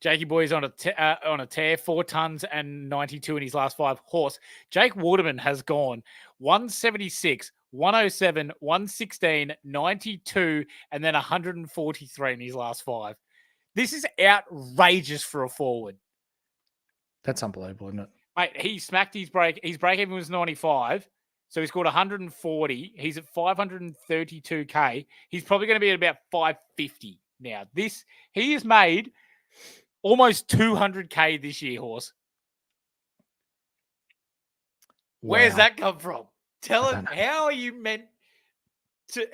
Jakey boy's on a tear, 4 tons and 92 in his last 5. Horse. Jake Waterman has gone 176, 107, 116, 92, and then 143 in his last 5. This is outrageous for a forward. That's unbelievable, isn't it? Mate, he smacked his break. His break even was 95. So he scored 140. He's at 532K. He's probably going to be at about 550 now. He has made almost 200K this year, Horse. Wow. Where's that come from? Tell us, how are you meant to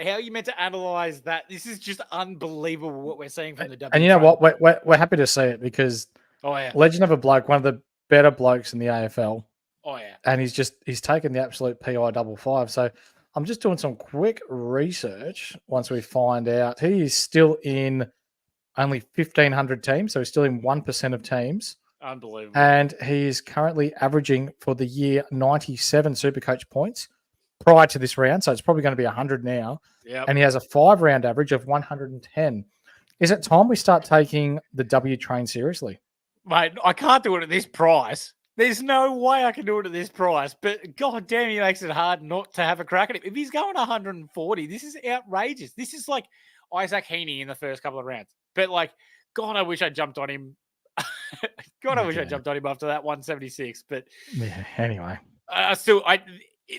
analyze that? This is just unbelievable what we're seeing from the W. And you know what? We're happy to see it because legend of a bloke, one of the better blokes in the AFL. Oh, yeah. And he's taken the absolute PI 55. So I'm just doing some quick research once we find out. He is still in only 1,500 teams. So he's still in 1% of teams. Unbelievable. And he is currently averaging for the year 97 Supercoach points prior to this round. So it's probably going to be 100 now. Yep. And he has a 5-round average of 110. Is it time we start taking the W train seriously? Mate, I can't do it at this price. There's no way I can do it at this price, but god damn, he makes it hard not to have a crack at him. If he's going 140, this is outrageous. This is like Isaac Heaney in the first couple of rounds. But like, God, I wish I jumped on him. God, I wish I jumped on him after that 176. But yeah, anyway,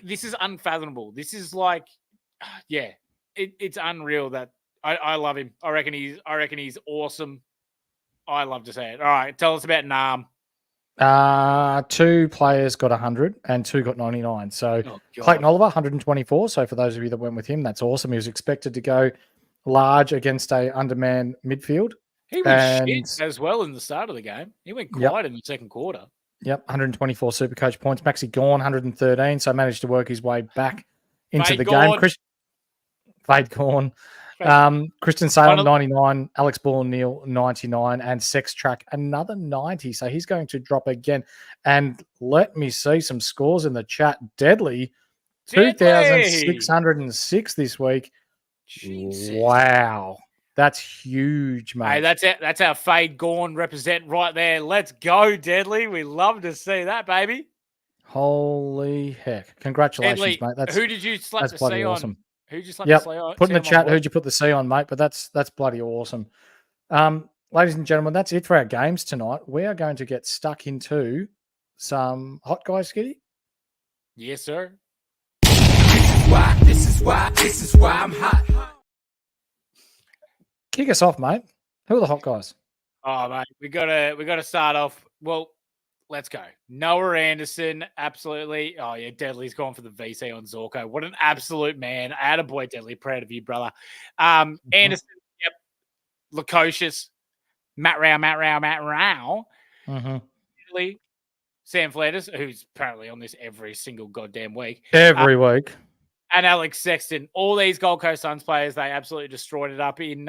this is unfathomable. This is like, yeah, it's unreal that I love him. I reckon he's awesome. I love to say it. All right, tell us about Nam. 2 players got 100 and 2 got 99. So Clayton Oliver, 124. So for those of you that went with him, that's awesome. He was expected to go large against a undermanned midfield. He went shit as well in the start of the game. He went quiet in the second quarter. Yep, 124 Supercoach points. Maxi Gawn, 113. So managed to work his way back into the game. Fade Gawn. Christian Salem, 99, Alex Ball-Neal, 99, and Sex Track, another 90. So he's going to drop again. And let me see some scores in the chat. Deadly, 2,606 this week. Jesus. Wow. That's huge, mate. Hey, that's our Fade Gawn represent right there. Let's go, Deadly. We love to see that, baby. Holy heck. Congratulations, Deadly, mate. Who did you slap the C awesome. on? Who'd you slap the C on? Put in the chat who'd you put the C on, mate, but that's bloody awesome. Ladies and gentlemen, that's it for our games tonight. We are going to get stuck into some hot guys, Skiddy. Yes, sir. This is why I'm hot. Kick us off, mate. Who are the hot guys? Oh, mate, we gotta start off. Well, let's go. Noah Anderson, absolutely. Oh, yeah, Deadly's gone for the VC on Zorko. What an absolute man. Attaboy, Deadly. Proud of you, brother. Anderson, yep. Lukosius, Matt Rao. Deadly. Sam Flanders, who's apparently on this every single goddamn week. Every week. And Alex Sexton. All these Gold Coast Suns players, they absolutely destroyed it up in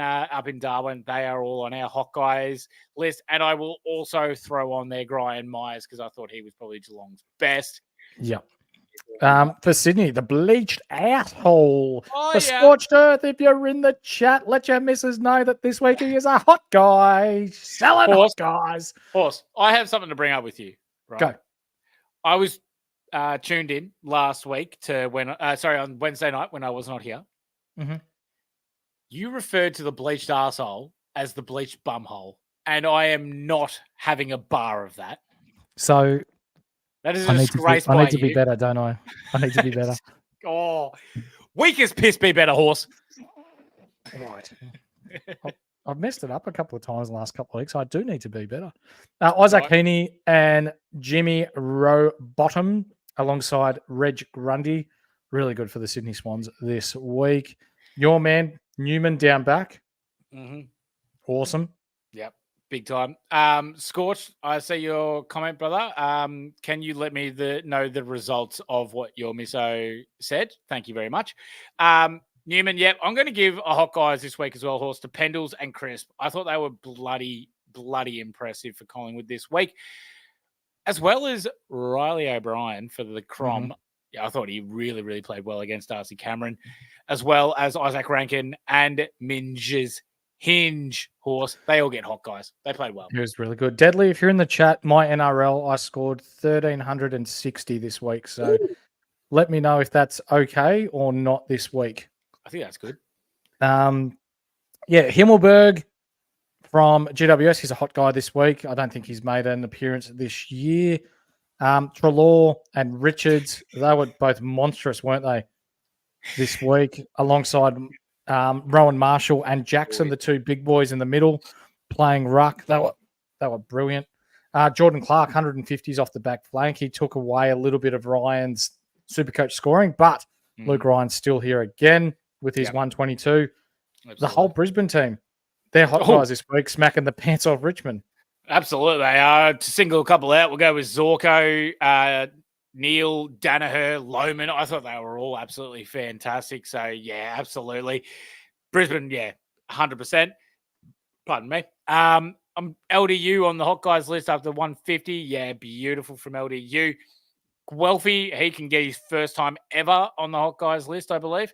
Darwin. They are all on our hot guys list. And I will also throw on there Brian Myers because I thought he was probably Geelong's best. Yep. For Sydney, the bleached asshole. Oh, Scorched earth. If you're in the chat, let your missus know that this week he is a hot guy. Selling hot guys. Horse, I have something to bring up with you. Right? Go. I was tuned in last week to on Wednesday night when I was not here. Mm-hmm. You referred to the bleached arsehole as the bleached bumhole, and I am not having a bar of that. So that is a disgrace. I need to be better, don't I? I need to be better. Weak as piss, be better, horse. Right. I've messed it up a couple of times in the last couple of weeks. I do need to be better. Isaac Heaney and Jimmy Rowbottom alongside Reg Grundy. Really good for the Sydney Swans this week. Your man, Newman, down back. Mm-hmm. Awesome. Yep, big time. Scorch, I see your comment, brother. Can you let me know the results of what your misso said? Thank you very much. Newman, yep. I'm going to give a hot guys this week as well, Horse, to Pendles and Crisp. I thought they were bloody impressive for Collingwood this week, as well as Riley O'Brien for the Crom. Mm-hmm. Yeah, I thought he really played well against Darcy Cameron, as well as Isaac Rankin and Minge's Hinge, Horse. They all get hot guys. They played well. It was really good. Deadly, if you're in the chat, my NRL, I scored 1,360 this week. So let me know if that's okay or not this week. I think that's good. Himmelberg from GWS. He's a hot guy this week. I don't think he's made an appearance this year. Treloar and Richards, they were both monstrous, weren't they, this week, alongside Rowan Marshall and Jackson, the two big boys in the middle, playing ruck. They were brilliant. Jordan Clark, 150s off the back flank. He took away a little bit of Ryan's Supercoach scoring, but Luke Ryan's still here again with his 122. Absolutely. The whole Brisbane team, they're hot guys this week, smacking the pants off Richmond. Absolutely. To single a couple out, we'll go with Zorko, Neil, Danaher, Lohman. I thought they were all absolutely fantastic. So, yeah, absolutely. Brisbane, 100%. Pardon me. I'm LDU on the hot guys list after 150. Yeah, beautiful from LDU. Guelphy, he can get his first time ever on the hot guys list, I believe.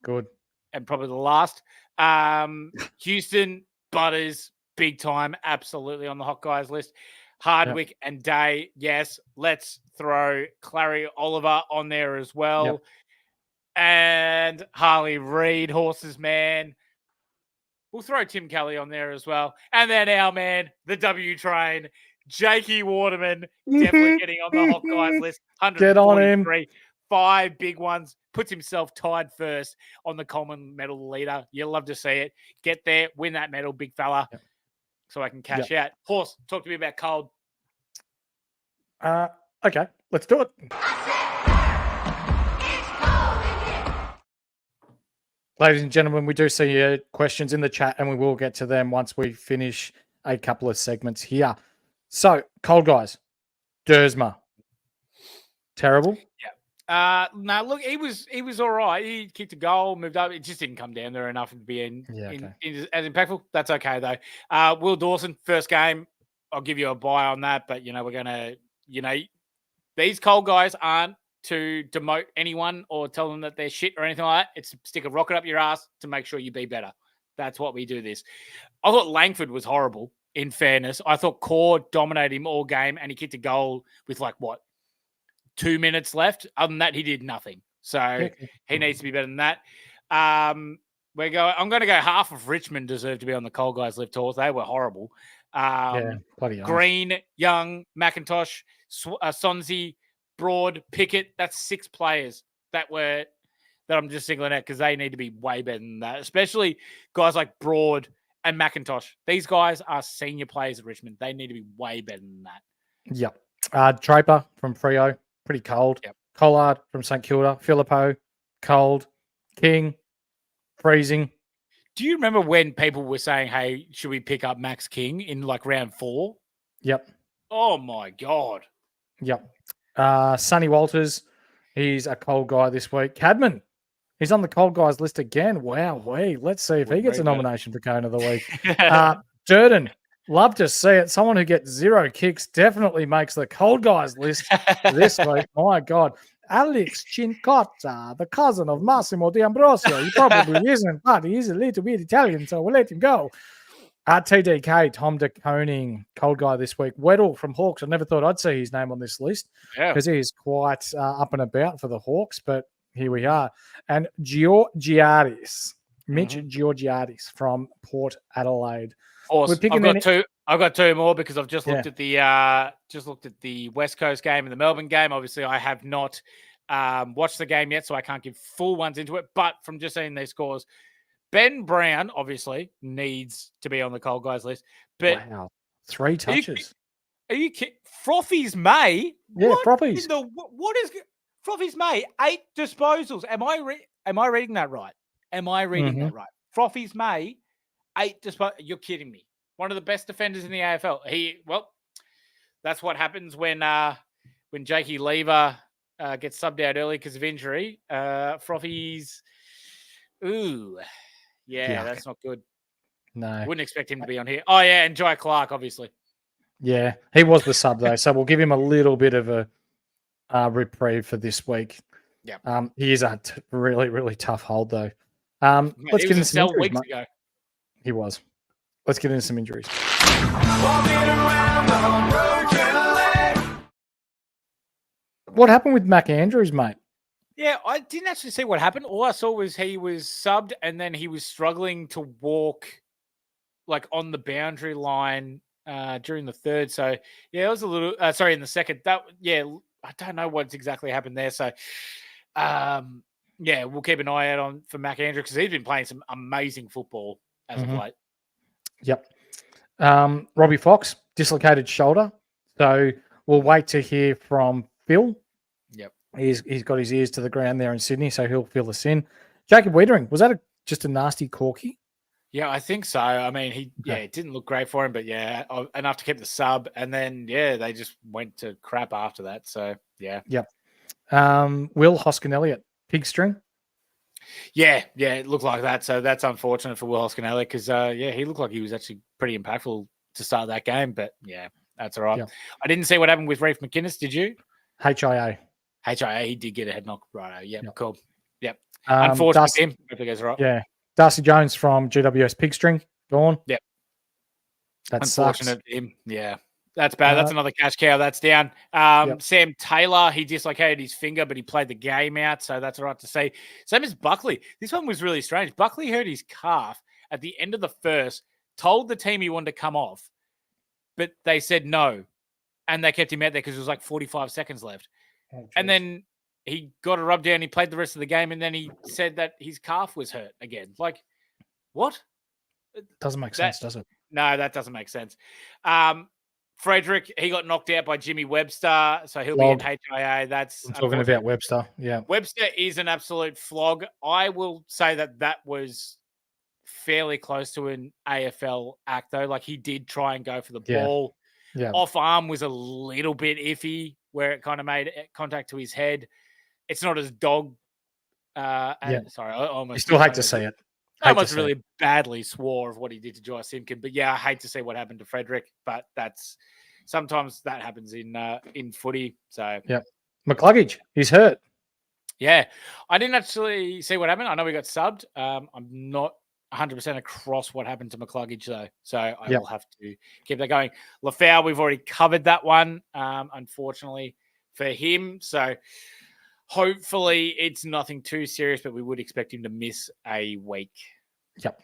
Good. And probably the last. Houston, Butters, big time, absolutely on the hot guys list. Hardwick and Day, yes. Let's throw Clary Oliver on there as well. Yep. And Harley Reid, Horses man. We'll throw Tim Kelly on there as well. And then our man, the W Train, Jakey Waterman, definitely getting on the hot guys list. 143. Get on him. 5 big ones. Puts himself tied first on the Coleman medal leader. You'll love to see it. Get there, win that medal, big fella. Yep. So I can cash out. Horse, talk to me about cold. Okay, let's do it. Ladies and gentlemen, we do see questions in the chat, and we will get to them once we finish a couple of segments here. So, cold guys, Dersma, terrible. Yeah. No, look, he was all right. He kicked a goal, moved up. It just didn't come down there enough to be as impactful. That's okay though. Will Dawson, first game, I'll give you a buy on that. But we're gonna, these cold guys aren't to demote anyone or tell them that they're shit or anything like that. It's to stick a rocket up your ass to make sure you be better. That's what we do this. I thought Langford was horrible, in fairness. I thought Core dominated him all game, and he kicked a goal with 2 minutes left. Other than that, he did nothing. So he needs to be better than that. I'm going to go half of Richmond deserved to be on the cold guys left horse. They were horrible. Green, Young, McIntosh, Sonzi, Broad, Pickett. That's 6 players that I'm just singling out because they need to be way better than that, especially guys like Broad and McIntosh. These guys are senior players at Richmond. They need to be way better than that. Yep. Draper from Freo, pretty cold. Yep. Collard from St Kilda, Filippo, cold. King, freezing. Do you remember when people were saying, hey, should we pick up Max King in round 4? Yep. Oh, my God. Yep. Sonny Walters, he's a cold guy this week. Cadman, he's on the cold guys list again. Wow, let's see if he gets a nomination for Cone of the Week. Durden, love to see it. Someone who gets 0 kicks definitely makes the cold guys list this week. My God. Alex Cincotta, the cousin of Massimo D'Ambrosio. He probably isn't, but he is a little bit Italian, so we'll let him go. TDK, Tom De Koning, cold guy this week. Weddle from Hawks. I never thought I'd see his name on this list because he is quite up and about for the Hawks, but here we are. And Georgiadis, Mitch Georgiadis from Port Adelaide. I've got 2 more because I've just looked at the West Coast game and the Melbourne game. Obviously, I have not watched the game yet, so I can't give full ones into it. But from just seeing their scores, Ben Brown obviously needs to be on the cold guys list. But 3 touches. Are you kidding? Frothy's May? Yeah, Frothy's. What is Frothy's May? 8 disposals. Am I reading that right? Am I reading that right? Frothy's May, 8 disposals. You're kidding me. One of the best defenders in the AFL. That's what happens when Jakey Lever gets subbed out early because of injury. Frothy's Ooh. Yeah, Yuck. that's not good. No. Wouldn't expect him to be on here. Oh, yeah, and Jai Clark, obviously. Yeah, he was the sub though, so we'll give him a little bit of a reprieve for this week. Yeah. He is a really, really tough hold though. Mate, Let's he get was into a some sell injuries, weeks mate. ago. He was. Let's get into some injuries. What happened with Mac Andrews, mate? Yeah, I didn't actually see what happened. All I saw was he was subbed and then he was struggling to walk like on the boundary line during the third. So yeah, it was a little in the second. I don't know what's exactly happened there. So yeah, we'll keep an eye out on for Mac Andrews because he's been playing some amazing football as of late. Yep. Robbie Fox, dislocated shoulder. So we'll wait to hear from Phil. Yep. He's got his ears to the ground there in Sydney, so he'll fill us in. Jacob Wiedering, was that just a nasty corky? Yeah, I think so. I mean, it didn't look great for him, but yeah, enough to keep the sub. And then, they just went to crap after that. So, yeah. Yep. Will Hoskin-Elliott, pig string? Yeah, it looked like that. So that's unfortunate for Will Hoskin-Elliott because, he looked like he was actually pretty impactful to start that game. But, yeah, that's all right. Yep. I didn't see what happened with Reef McInnes, did you? HIA. HIA, he did get a head knock. Right. Yep. Cool. Yep. Unfortunately, Unfortunate for him. Hopefully it goes all right. Yeah. Darcy Jones from GWS pig string, gone. Yep. That Unfortunate sucks. for him. Yeah. That's bad. That's another cash cow. That's down. Sam Taylor, he dislocated his finger, but he played the game out, so that's all right to say. Same as Buckley. This one was really strange. Buckley hurt his calf at the end of the first, told the team he wanted to come off, but they said no, and they kept him out there because it was like 45 seconds left. Oh, and then he got a rub down. He played the rest of the game, and then he said that his calf was hurt again. Like, what? Doesn't make sense, does it? No, that doesn't make sense. Frederick, he got knocked out by Jimmy Webster, so he'll be in HIA. I'm talking about Webster. Yeah. Webster is an absolute flog. I will say that was fairly close to an AFL act, though. Like, he did try and go for the ball. Yeah. Off arm was a little bit iffy where it kind of made contact to his head. It's not as dog. Sorry, I almost. You still hate to see it. I almost really badly swore of what he did to Joy Simpkin, but yeah, I hate to see what happened to Frederick, but sometimes that happens in footy. So McCluggage, he's hurt. Yeah, I didn't actually see what happened. I know we got subbed. I'm not 100% across what happened to McCluggage though, so I will have to keep that going. Lafau, we've already covered that one, unfortunately for him. So hopefully it's nothing too serious, but we would expect him to miss a week. Yep.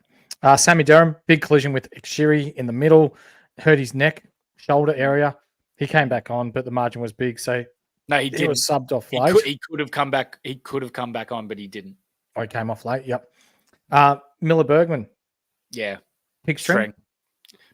Sammy Durham, big collision with Xiri in the middle, hurt his neck, shoulder area. He came back on, but the margin was big, so no, he didn't. He was subbed off late. He could have come back. He could have come back on, but he didn't. Oh, he came off late. Yep. Miller Bergman. Yeah. Pig string.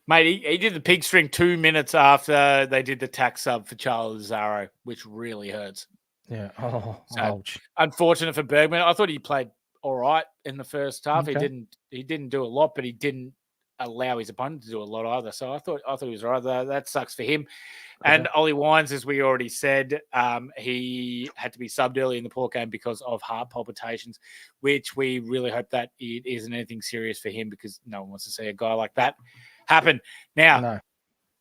Mate, he did the pig string 2 minutes after they did the tax sub for Charles Lazaro, which really hurts. Yeah. Oh, ouch. Unfortunate for Bergman. I thought he played all right in the first half. Okay. He didn't do a lot, but he didn't allow his opponent to do a lot either. So I thought he was all right. That sucks for him. Okay. And Ollie Wines, as we already said, he had to be subbed early in the Port game because of heart palpitations, which we really hope that it isn't anything serious for him because no one wants to see a guy like that happen. Now,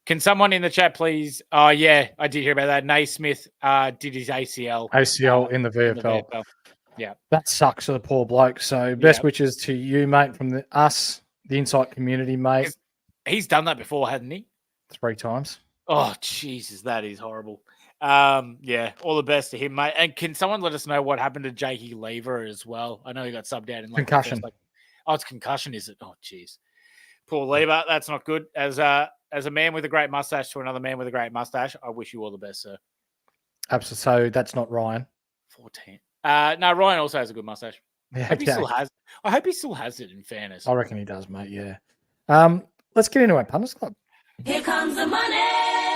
can someone in the chat please? Oh, yeah, I did hear about that. Naismith did his ACL. ACL in the VFL. Yeah. That sucks for the poor bloke. So best wishes to you, mate, from the Insight community, mate. He's done that before, hasn't he? 3 times. Oh, Jesus, that is horrible. Yeah, all the best to him, mate. And can someone let us know what happened to Jakey Lever as well? I know he got subbed out in concussion. It's concussion, is it? Oh, jeez. Poor Lever. That's not good. As a man with a great mustache to another man with a great mustache, I wish you all the best, sir. Absolutely. So that's not Ryan. 14. No, Ryan also has a good mustache. Yeah, I hope he still has it, in fairness. I reckon he does, mate, yeah. Let's get into our punters club. Here comes the money.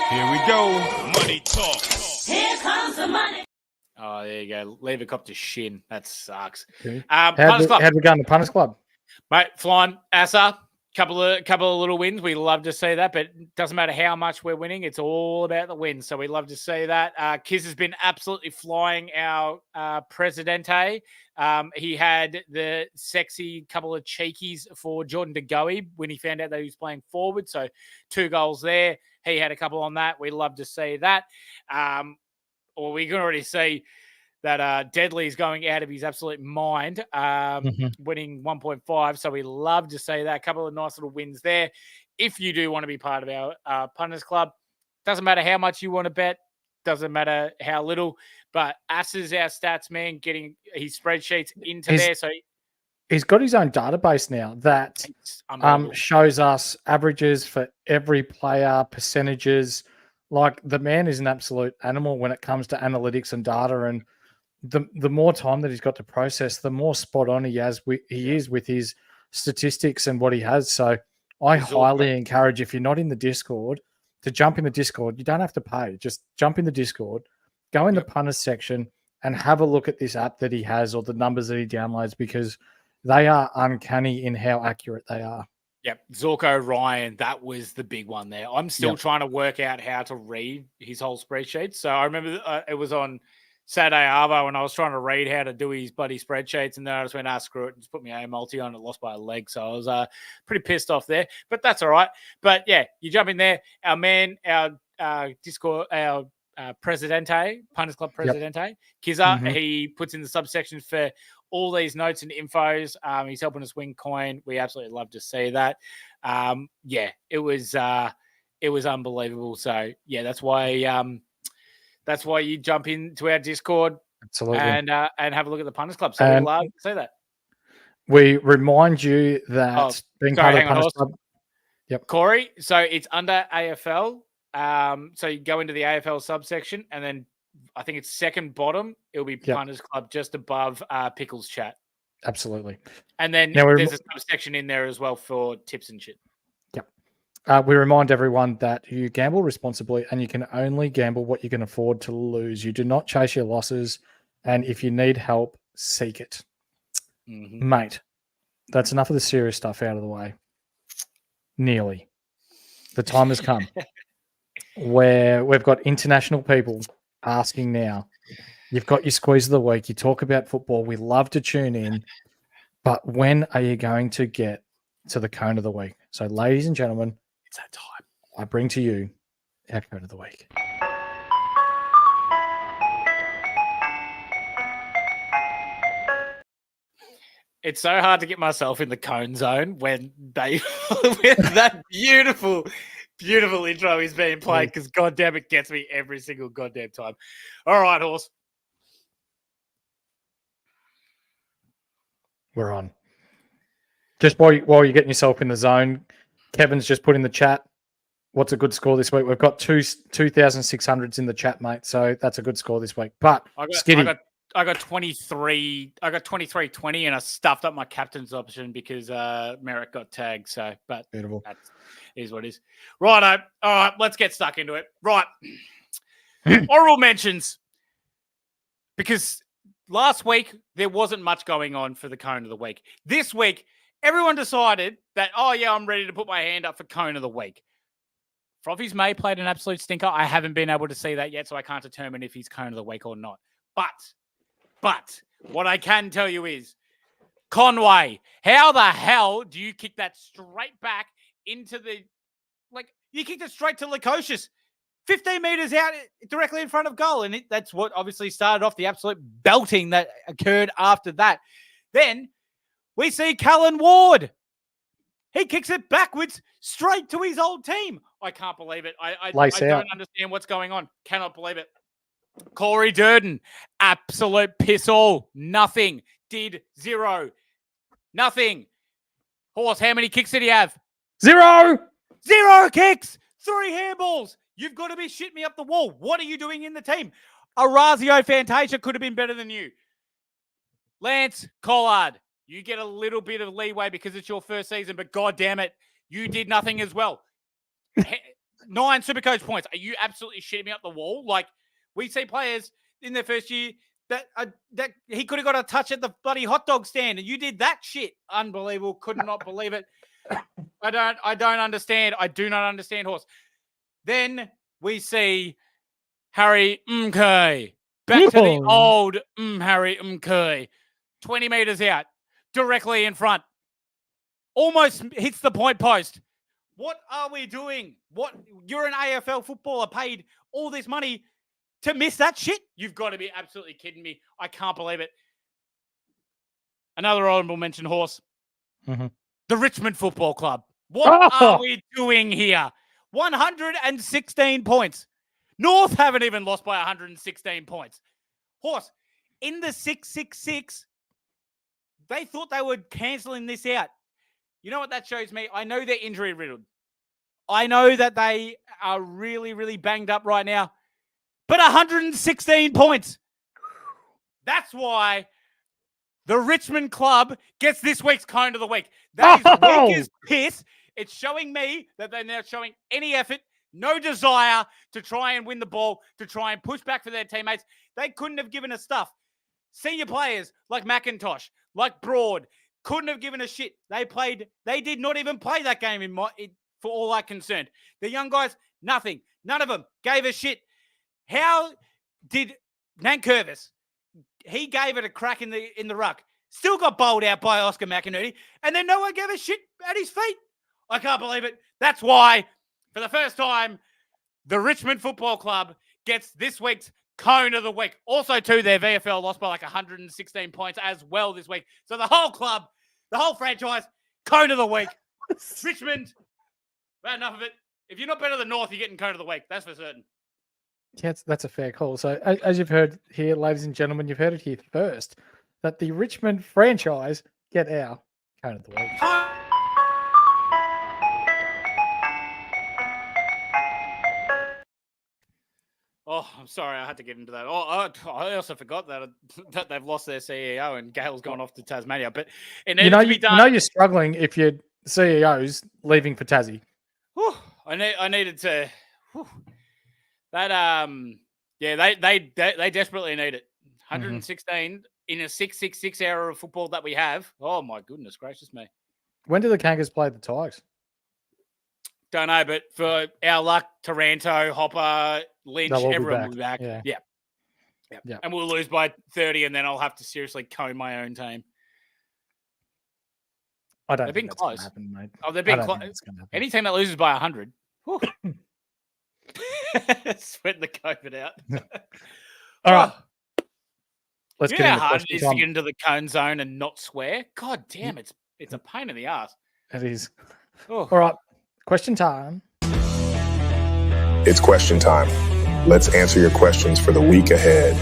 Here we go. Money talk. Here comes the money. Oh, there you go. Leave a cop to shin. That sucks. Okay. How'd we go in the punters club? Mate, flying. Asa, Couple of little wins. We love to see that, but it doesn't matter how much we're winning. It's all about the wins. So we love to see that. Kiz has been absolutely flying our Presidente. He had the sexy couple of cheekies for Jordan De Goey when he found out that he was playing forward. So 2 goals there. He had a couple on that. We love to see that. Or we can already see that Deadly is going out of his absolute mind, winning 1.5. So we love to see that. A couple of nice little wins there. If you do want to be part of our punters club, doesn't matter how much you want to bet, doesn't matter how little, but Ass is our stats man, getting his spreadsheets into there. So he's got his own database now that shows us averages for every player, percentages. Like, the man is an absolute animal when it comes to analytics and data, and the more time that he's got to process, the more spot on he is with his statistics and what he has. So I highly encourage, if you're not in the Discord, to jump in the Discord. You don't have to pay. Just jump in the Discord, go in the punters section, and have a look at this app that he has, or the numbers that he downloads, because they are uncanny in how accurate they are. Yep. Zorko Ryan, that was the big one there. I'm still trying to work out how to read his whole spreadsheet. So I remember it was on Saturday Arvo when I was trying to read how to do his bloody spreadsheets, and then I just went, screw it, and just put my A multi on it, lost by a leg. So I was pretty pissed off there, but that's all right. But yeah, you jump in there. Our man, our Discord, our Presidente, Punters Club Presidente, Kizza, he puts in the subsections for all these notes and infos. He's helping us win coin. We absolutely love to see that. It was unbelievable. So yeah, that's why you jump into our Discord, absolutely, and have a look at the Punters Club. So we love to see that. We remind you that being part of the Punters Club. Yep, Corey. So it's under AFL. So you go into the AFL subsection, and then I think it's second bottom. It'll be Punters Club just above Pickles Chat. Absolutely. And then there's a subsection in there as well for tips and shit. We remind everyone that you gamble responsibly, and you can only gamble what you can afford to lose. You do not chase your losses, and if you need help, seek it. Mate, that's enough of the serious stuff out of the way. Nearly. The time has come where we've got international people asking now. You've got your squeeze of the week. You talk about football. We love to tune in, but when are you going to get to the cone of the week? So, ladies and gentlemen, it's that time. I bring to you our cone of the week. It's so hard to get myself in the cone zone when they with that beautiful intro is being played, because goddamn it gets me every single goddamn time. All right, horse. We're on. Just while you're getting yourself in the zone, Kevin's just put in the chat, what's a good score this week? We've got 2,600s in the chat, mate. So that's a good score this week. But Skiddy, I got 23. I got 23-20, and I stuffed up my captain's option because Merrick got tagged. So, but beautiful. That is what it is. Righto. All right, let's get stuck into it. Right. Oral mentions, because last week there wasn't much going on for the cone of the week. This week, everyone decided that, I'm ready to put my hand up for cone of the week. Frothy's May played an absolute stinker. I haven't been able to see that yet, so I can't determine if he's cone of the week or not. But what I can tell you is, Conway, how the hell do you kick that straight back into the, you kicked it straight to Lukosius, 15 meters out directly in front of goal. And that's what obviously started off the absolute belting that occurred after that. Then we see Callan Ward. He kicks it backwards straight to his old team. I can't believe it. I don't understand what's going on. Cannot believe it. Corey Durden, absolute piss all. Nothing. Did zero. Nothing. Horse, how many kicks did he have? Zero kicks. 3 handballs. You've got to be shitting me up the wall. What are you doing in the team? Orazio Fantasia could have been better than you. Lance Collard, you get a little bit of leeway because it's your first season, but God damn it, you did nothing as well. 9 Supercoach points. Are you absolutely shitting me up the wall? We see players in their first year that he could have got a touch at the bloody hot dog stand, and you did that shit. Unbelievable. Could not believe it. I don't understand. I do not understand, Horse. Then we see Harry Mkay. Back to the old Harry Mkay. 20 meters out, directly in front. Almost hits the point post. What are we doing? You're an AFL footballer paid all this money to miss that shit? You've got to be absolutely kidding me. I can't believe it. Another honorable mention, Horse. Mm-hmm. The Richmond Football Club. What are we doing here? 116 points. North haven't even lost by 116 points. Horse, in the 666, they thought they were cancelling this out. You know what that shows me? I know they're injury riddled. I know that they are really, really banged up right now. But 116 points. That's why the Richmond club gets this week's Cone of the Week. That is weak as piss. It's showing me that they're now showing any effort, no desire to try and win the ball, to try and push back for their teammates. They couldn't have given a stuff. Senior players like McIntosh, like Broad, couldn't have given a shit. They did not even play that game for all I'm concerned. The young guys, nothing. None of them gave a shit. How did Nankervis? He gave it a crack in the ruck. Still got bowled out by Oscar McInerney, and then no one gave a shit at his feet. I can't believe it. That's why, for the first time, the Richmond Football Club gets this week's Cone of the Week. Also, too, their VFL lost by like 116 points as well this week. So the whole club, the whole franchise, Cone of the Week. Richmond, but enough of it. If you're not better than North, you're getting Cone of the Week. That's for certain. Yeah, that's a fair call. So, as you've heard here, ladies and gentlemen, you've heard it here first, that the Richmond franchise get our Cone of the Week. Oh, I'm sorry. I had to get into that. Oh, I also forgot that they've lost their CEO and Gale's gone off to Tasmania. But it needed to be done. You know you're struggling if your CEO's leaving for Tassie. Whew, I needed to. Whew. That they desperately need it. 116 in a 666 era of football that we have. Oh my goodness gracious me! When do the Kangas play the Tigers? Don't know, but for our luck, Taranto, Hopper, Lynch, everyone will be back. Yeah. And we'll lose by 30, and then I'll have to seriously cone my own team. They've been close. Happen, mate. Oh, they've been close. Any team that loses by 100. Sweating the COVID out. All right. Let's get how hard it is to get into the cone zone and not swear? God damn, it's a pain in the ass. It is. All right. Question time. It's question time. Let's answer your questions for the week ahead.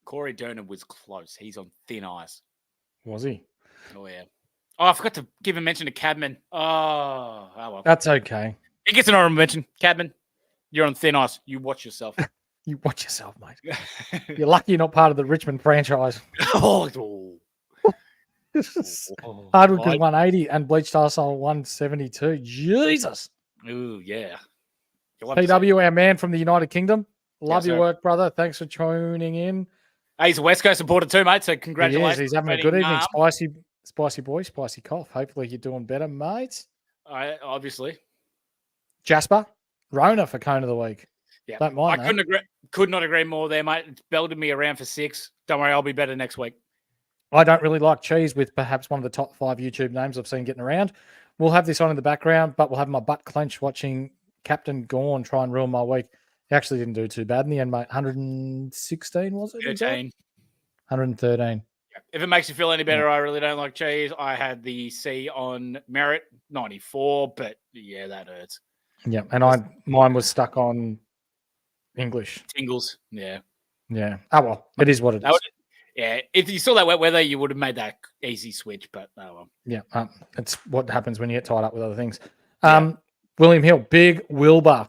Corey Durnan was close. He's on thin ice. Was he? Oh, yeah. Oh, I forgot to give a mention to Cadman. Oh well. That's okay. He gets an honorable mention. Cadman, you're on thin ice. You watch yourself. You watch yourself, mate. You're lucky you're not part of the Richmond franchise. Hardwick is 180 and Bleached Arsehole 172. Jesus. Ooh, yeah. PW, our man from the United Kingdom. Love your work, brother. Thanks for tuning in. Hey, he's a West Coast supporter too, mate. So congratulations. He's having a good evening. Spicy boy, spicy cough. Hopefully you're doing better, mate. Obviously. Jasper, Rona for Cone of the Week. Yeah, don't mind. Could not agree more there, mate. It's belted me around for 6. Don't worry, I'll be better next week. I don't really like cheese with perhaps one of the top 5 YouTube names I've seen getting around. We'll have this on in the background, but we'll have my butt clenched watching Captain Gorn try and ruin my week. He actually didn't do too bad in the end, mate. 116, was it? 13. 113. If it makes you feel any better, I really don't like cheese. I had the C on merit, 94, but yeah, that hurts. Yeah, and mine was stuck on English. Tingles, yeah. Yeah. Oh, well, it is what it is. Yeah, if you saw that wet weather, you would have made that easy switch, but oh well. Yeah, it's what happens when you get tied up with other things. William Hill, big Wilbur.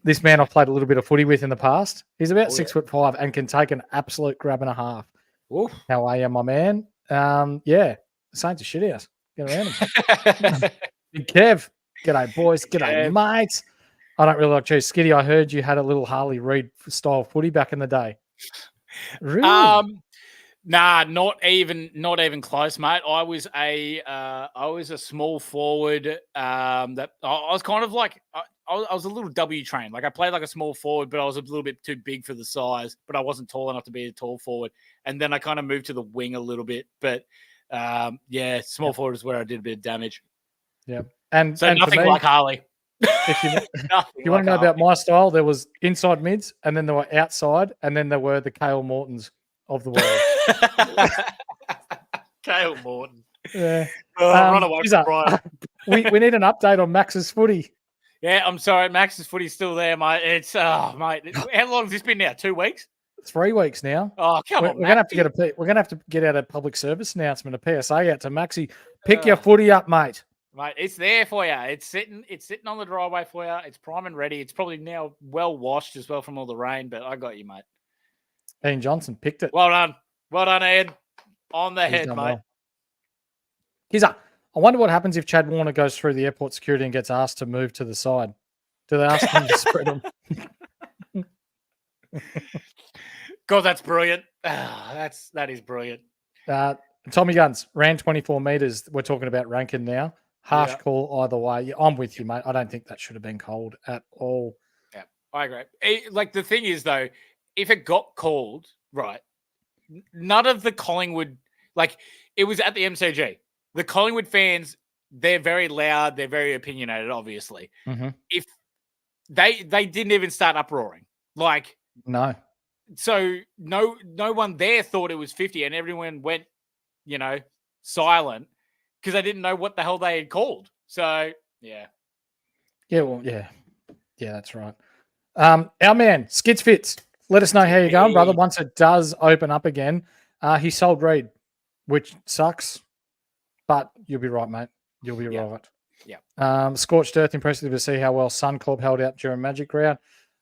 This man I've played a little bit of footy with in the past. He's about 6'5" and can take an absolute grab and a half. Oof. How are you, my man? The Saints are shit house. Get around him. Big Kev. G'day, boys. G'day, mates. I don't really like cheese. Skiddy, I heard you had a little Harley Reid style footy back in the day. Really? Nah, not even close, mate. I was a small forward. That I was kind of like I was a little W trained. Like I played like a small forward, but I was a little bit too big for the size. But I wasn't tall enough to be a tall forward. And then I kind of moved to the wing a little bit. But small forward is where I did a bit of damage. Yeah, and nothing for me, like Harley. If you want to know about my style, there was inside mids, and then there were outside, and then there were the Kale Mortons of the world. Kale Morton. Yeah. Run away from Brian. we need an update on Max's footy. Yeah, I'm sorry. Max's footy's still there, mate. It's mate. How long has this been now? 2 weeks? 3 weeks now. Oh, come on. We're gonna have to get out a public service announcement, a PSA out to Maxi. Pick your footy up, mate. Mate, it's there for you. It's sitting on the driveway for you. It's prime and ready. It's probably now well washed as well from all the rain, but I got you, mate. Ian Johnson picked it. Well done. Well done, Ed. On the head, mate. Well. I wonder what happens if Chad Warner goes through the airport security and gets asked to move to the side. Do they ask him to spread them? God, that's brilliant. That is brilliant. Tommy Guns ran 24 meters. We're talking about Rankin now. Harsh call either way. Yeah, I'm with you, mate. I don't think that should have been called at all. Yeah, I agree. Like the thing is, though, if it got called, right, none of the Collingwood, like it was at the MCG. The Collingwood fans, they're very loud. They're very opinionated, obviously. Mm-hmm. If they didn't even start uproaring, like no. So no one there thought it was 50, and everyone went, silent because they didn't know what the hell they had called. So yeah. Yeah, that's right. Our man Skids Fits. Let us know how you're going, brother. Once it does open up again, he sold Reed, which sucks, but you'll be right, mate. You'll be right. Yeah. Scorched Earth. Impressive to see how well Sun Club held out during Magic Round.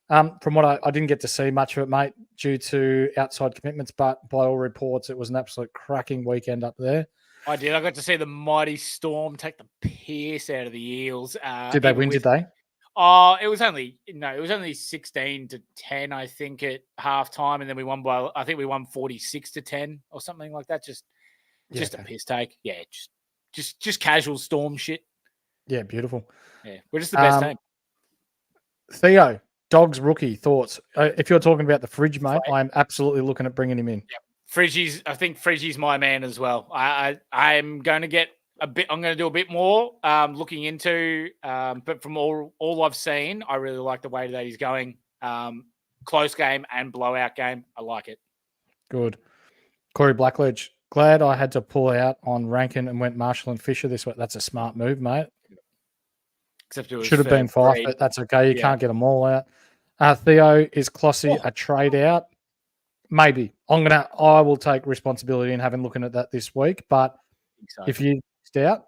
From what I didn't get to see much of it, mate, due to outside commitments, but by all reports, it was an absolute cracking weekend up there. I did. I got to see the mighty Storm take the piss out of the Eels. Did they win? Did they? Oh, it was only 16-10, I think, at halftime, and then we won by 46-10 or something like that. Just a piss take. Yeah, just casual Storm shit. Yeah, beautiful. Yeah, we're just the best team. Theo, Dogs rookie thoughts. If you're talking about the fridge, mate, I'm absolutely looking at bringing him in. Yep. I think Fridgie's my man as well. I'm going to get I'm going to do a bit more looking into, but from all I've seen, I really like the way that he's going. Close game and blowout game. I like it. Good. Corey Blackledge, glad I had to pull out on Rankin and went Marshall and Fisher this week. That's a smart move, mate. Except it was should have been 5, but that's okay. You can't get them all out. Theo, is Clossy a trade out? Maybe. I will take responsibility in having looking at that this week. But if you out,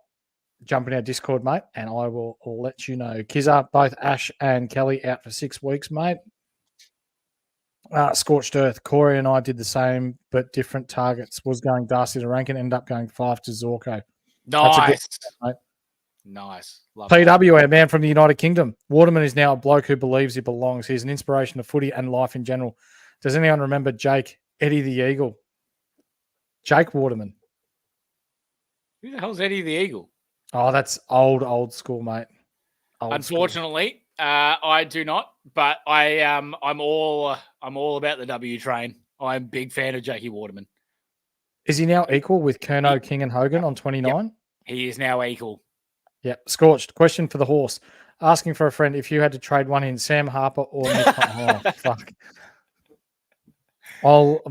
jump in our Discord, mate, and I will let you know. Kizza, both Ash and Kelly out for 6 weeks, mate. Scorched Earth, Corey and I did the same, but different targets. Was going Darcy to Rankin, ended up going 5 to Zorko. Nice. Mate. Nice. Love PW, our man from the United Kingdom. Waterman is now a bloke who believes he belongs. He's an inspiration to footy and life in general. Does anyone remember Jake, Eddie the Eagle? Jake Waterman. Who the hell's Eddie the Eagle? Oh, that's old school, mate. Unfortunately, I do not. But I'm all about the W train. I'm a big fan of Jakey Waterman. Is he now equal with Kerno, King, and Hogan on 29? Yep. He is now equal. Yep. Scorched. Question for the horse. Asking for a friend if you had to trade one in, Sam Harper or Nick. Oh, fuck. I'll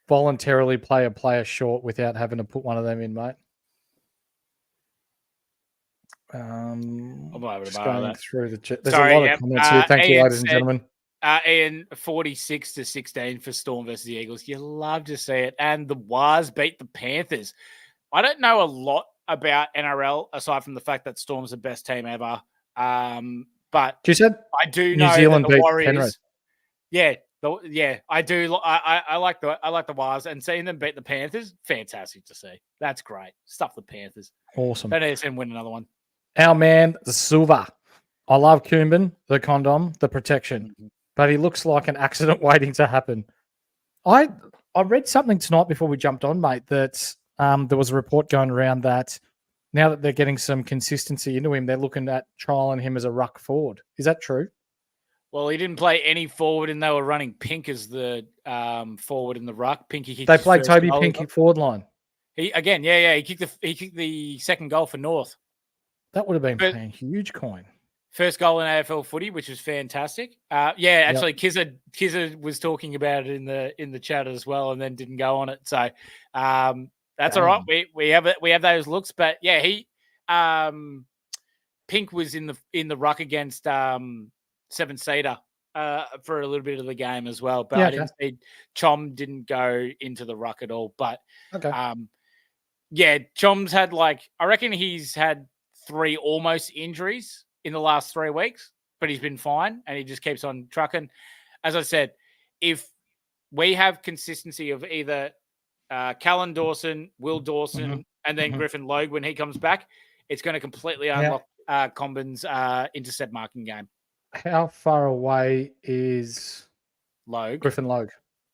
voluntarily play a player short without having to put one of them in, mate. I'm able to just borrow going that. through the chat. There's a lot of comments here. Thank you, ladies and gentlemen. Ian, 46-16 for Storm versus the Eagles. You love to see it. And the Wars beat the Panthers. I don't know a lot about NRL aside from the fact that Storm's the best team ever. But you said I do New know Zealand that the beat Warriors. Penrith. I do. I like the Wars, and seeing them beat the Panthers, fantastic to see. That's great. Stuff the Panthers. Awesome. Don't need to see them win another one. Our man, the Silver. I love Coombin, the condom, the protection, but he looks like an accident waiting to happen. I I read something tonight before we jumped on, mate, that there was a report going around that now that they're getting some consistency into him, they're looking at trialing him as a ruck forward. Is that true? Well, he didn't play any forward, and they were running Pink as the forward in the ruck. Pinky They played Toby Pinky forward line. He kicked the second goal for North. That would have been paying huge coin. First goal in AFL footy, which was fantastic. Actually, Kizza was talking about it in the chat as well, and then didn't go on it. So that's all right. We have those looks, but yeah, he Pink was in the ruck against 7-seater for a little bit of the game as well. But I didn't see Chom didn't go into the ruck at all. But Chom's had I reckon he's had 3 almost injuries in the last 3 weeks, but he's been fine and he just keeps on trucking. As I said, if we have consistency of either Callan Dawson, Will Dawson, and then Griffin Logue when he comes back, it's going to completely unlock Combin's intercept marking game. How far away is Logue? Griffin Logue?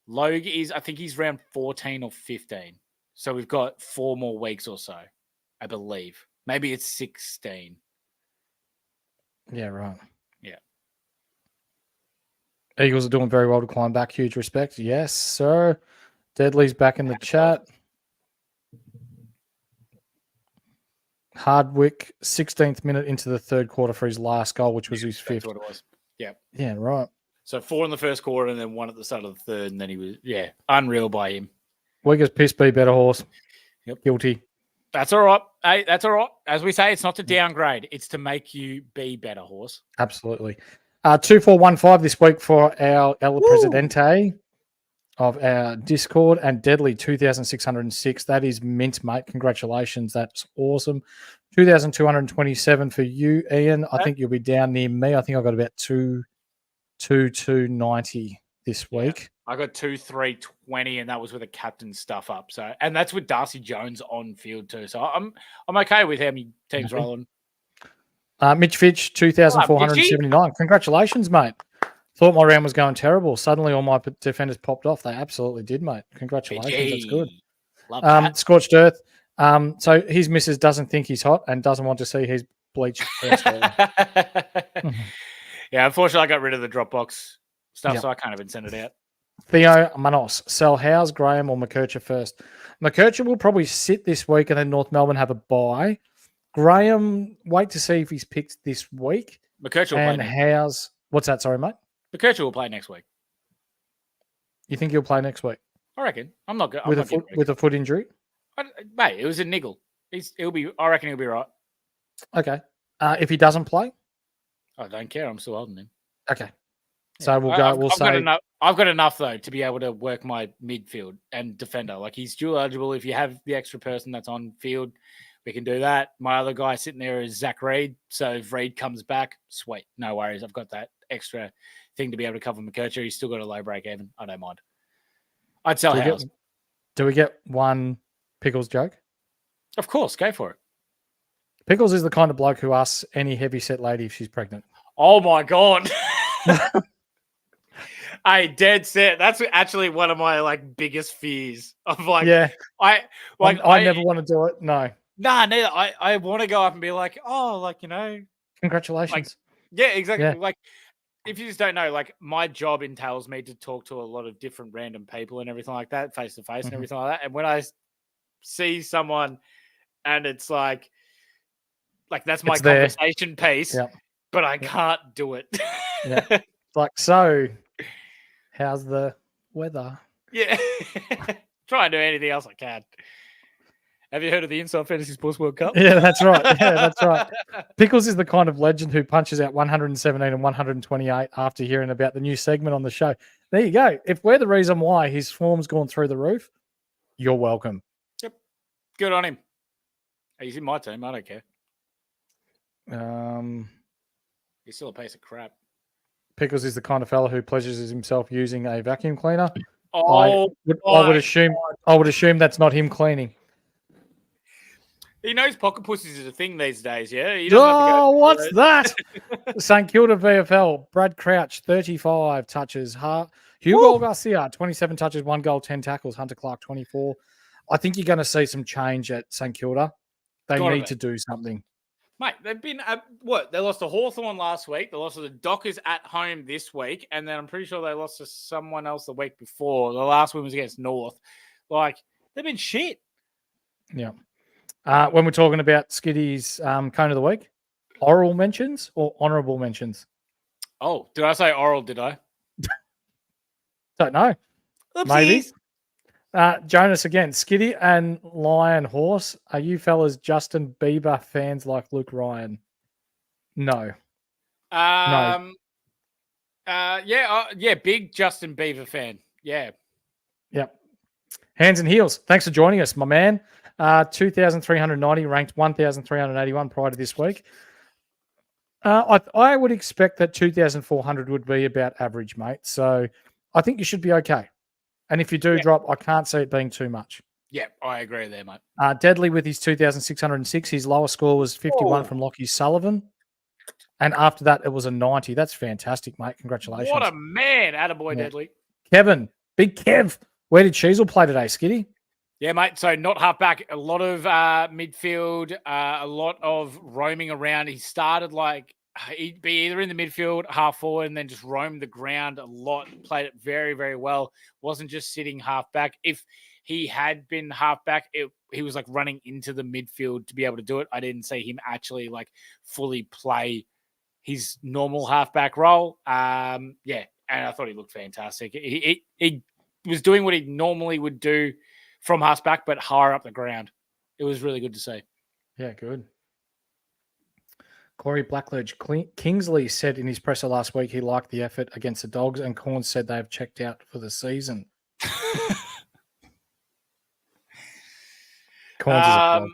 Logue is, I think he's around 14 or 15. So we've got 4 more weeks or so, I believe. Maybe it's 16. Yeah, right. Yeah. Eagles are doing very well to climb back. Huge respect. Yes, sir. Deadly's back in the chat. Hardwick, 16th minute into the third quarter for his last goal, which was his 5th. That's what it was. Yeah. Yeah, right. So 4 in the first quarter and then 1 at the start of the third, and then he was, unreal by him. Weak as piss, be better horse. Yep. Guilty. That's all right. Hey, that's all right. As we say, it's not to downgrade. It's to make you be better, horse. Absolutely. 2415 this week for our El Presidente of our Discord, and Deadly 2,606. That is mint, mate. Congratulations. That's awesome. 2,227 for you, Ian. I think you'll be down near me. I think I got about 2,290 this week. I got 2,320, and that was with a captain stuff up. So, and that's with Darcy Jones on field too. So I'm okay with how many teams rolling. Mitch Fitch, 2,479. Congratulations, mate. Thought my round was going terrible. Suddenly all my defenders popped off. They absolutely did, mate. Congratulations. PG. That's good. Love that. Scorched Earth. So his missus doesn't think he's hot and doesn't want to see his bleached hairstyle. Yeah, unfortunately, I got rid of the Dropbox stuff, so I can't even send it out. Theo Manos, sell Howes, Graham, or McKercher first. McKercher will probably sit this week, and then North Melbourne have a bye. Graham, wait to see if he's picked this week. McKercher will and play. Howes, what's that? Sorry, mate. McKercher will play next week. You think he'll play next week? I reckon. I'm not good with a foot injury. Mate, it was a niggle. I reckon he'll be right. Okay. If he doesn't play, I don't care. I'm still holding him. Okay. So we'll go. I've got enough though to be able to work my midfield and defender. Like he's dual eligible. If you have the extra person that's on field, we can do that. My other guy sitting there is Zach Reed. So if Reed comes back, sweet, no worries. I've got that extra thing to be able to cover McKercher. He's still got a low break even. I don't mind. I'd sell Howes. Do we get one Pickles joke? Of course, go for it. Pickles is the kind of bloke who asks any heavy-set lady if she's pregnant. Oh my god. Hey, dead set. That's actually one of my biggest fears. Of I never want to do it. No. Nah, neither. I want to go up and be like, congratulations. Yeah, exactly. Yeah. If you just don't know, my job entails me to talk to a lot of different random people and everything like that, face to face and everything like that. And when I see someone and it's that's my conversation piece, but I can't do it. Yeah. So, how's the weather? Yeah. Try and do anything else I can. Have you heard of the Inside Fantasy Sports World Cup? Yeah, that's right. That's right. Pickles is the kind of legend who punches out 117 and 128 after hearing about the new segment on the show. There you go. If we're the reason why his form's gone through the roof, you're welcome. Yep. Good on him. Hey, he's in my team. I don't care. He's still a piece of crap. Pickles is the kind of fella who pleasures himself using a vacuum cleaner. I would assume that's not him cleaning. He knows pocket pussies is a thing these days, yeah? What's that? St Kilda VFL. Brad Crouch, 35 touches. Hugo Garcia, 27 touches, 1 goal, 10 tackles. Hunter Clark, 24. I think you're going to see some change at St Kilda. They need to do something. Mate, they've been what? They lost to Hawthorn last week. They lost to the Dockers at home this week, and then I'm pretty sure they lost to someone else the week before. The last one was against North. Like, they've been shit. Yeah. When we're talking about Skiddy's cone of the week, oral mentions or honourable mentions? Oh, did I say oral? Did I? Don't know. Oopsies. Maybe. Jonas again. Skiddy and Lion Horse. Are you fellas Justin Bieber fans like Luke Ryan? No. Yeah, big Justin Bieber fan. Yeah. Yep. Hands and heels. Thanks for joining us, my man. 2,390 ranked 1,381 prior to this week. I would expect that 2,400 would be about average, mate. So I think you should be okay. And if you do drop, I can't see it being too much. Yeah, I agree there, mate. Deadly with his 2,606. His lowest score was 51 from Lockie Sullivan. And after that, it was a 90. That's fantastic, mate. Congratulations. What a man. Attaboy, Deadly. Kevin, big Kev. Where did Sheasel play today, Skiddy? Yeah, mate. So not halfback, a lot of midfield, a lot of roaming around. He started he'd be either in the midfield, half forward, and then just roamed the ground a lot. Played it very, very well. Wasn't just sitting halfback. If he had been halfback, he was like running into the midfield to be able to do it. I didn't see him actually like fully play his normal halfback role. And I thought he looked fantastic. He was doing what he normally would do from halfback, but higher up the ground. It was really good to see. Yeah, good. Corey Blackledge. Kingsley said in his presser last week he liked the effort against the Dogs, and Corn said they have checked out for the season. Corns is a plug.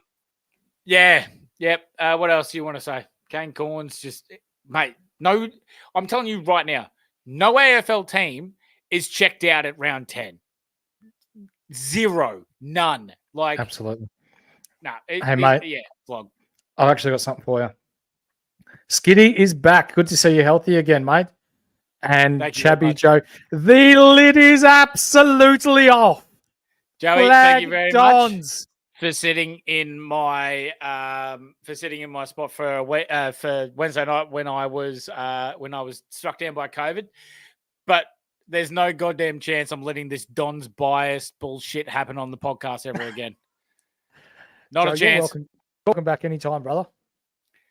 Yeah. Yep. What else do you want to say? Kane Corns just, mate, no, I'm telling you right now, no AFL team is checked out at round 10. Zero. None. Like, absolutely. No. Hey, mate. Yeah, vlog. I've actually got something for you. Skiddy is back. Good to see you healthy again, mate. And Chabby Joe, the lid is absolutely off. Joey, thank you very much for sitting in my spot for Wednesday night when I was struck down by COVID. But there's no goddamn chance I'm letting this Don's bias bullshit happen on the podcast ever again. Not Joe, a chance. Welcome back anytime, brother.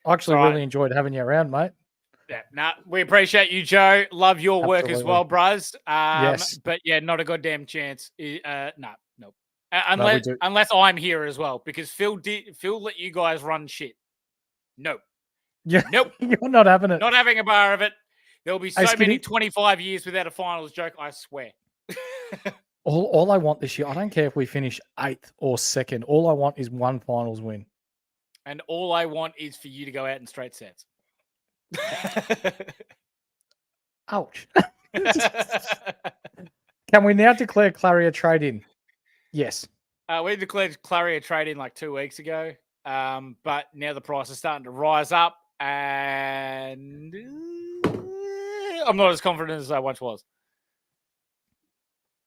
I actually really enjoyed having you around, mate. Yeah, we appreciate you, Joe. Love your work as well, bruz. Yes. But yeah, not a goddamn chance. No. Unless I'm here as well, because Phil let you guys run shit. No. Yeah. Nope. You're not having it. Not having a bar of it. There'll be so Skiddy, many 25 years without a finals joke, I swear. all I want this year, I don't care if we finish 8th or 2nd. All I want is one finals win. And all I want is for you to go out in straight sets. Ouch. Can we now declare Clary a trade-in? Yes. We declared Clary a trade-in like 2 weeks ago. But now the price is starting to rise up. And I'm not as confident as I once was.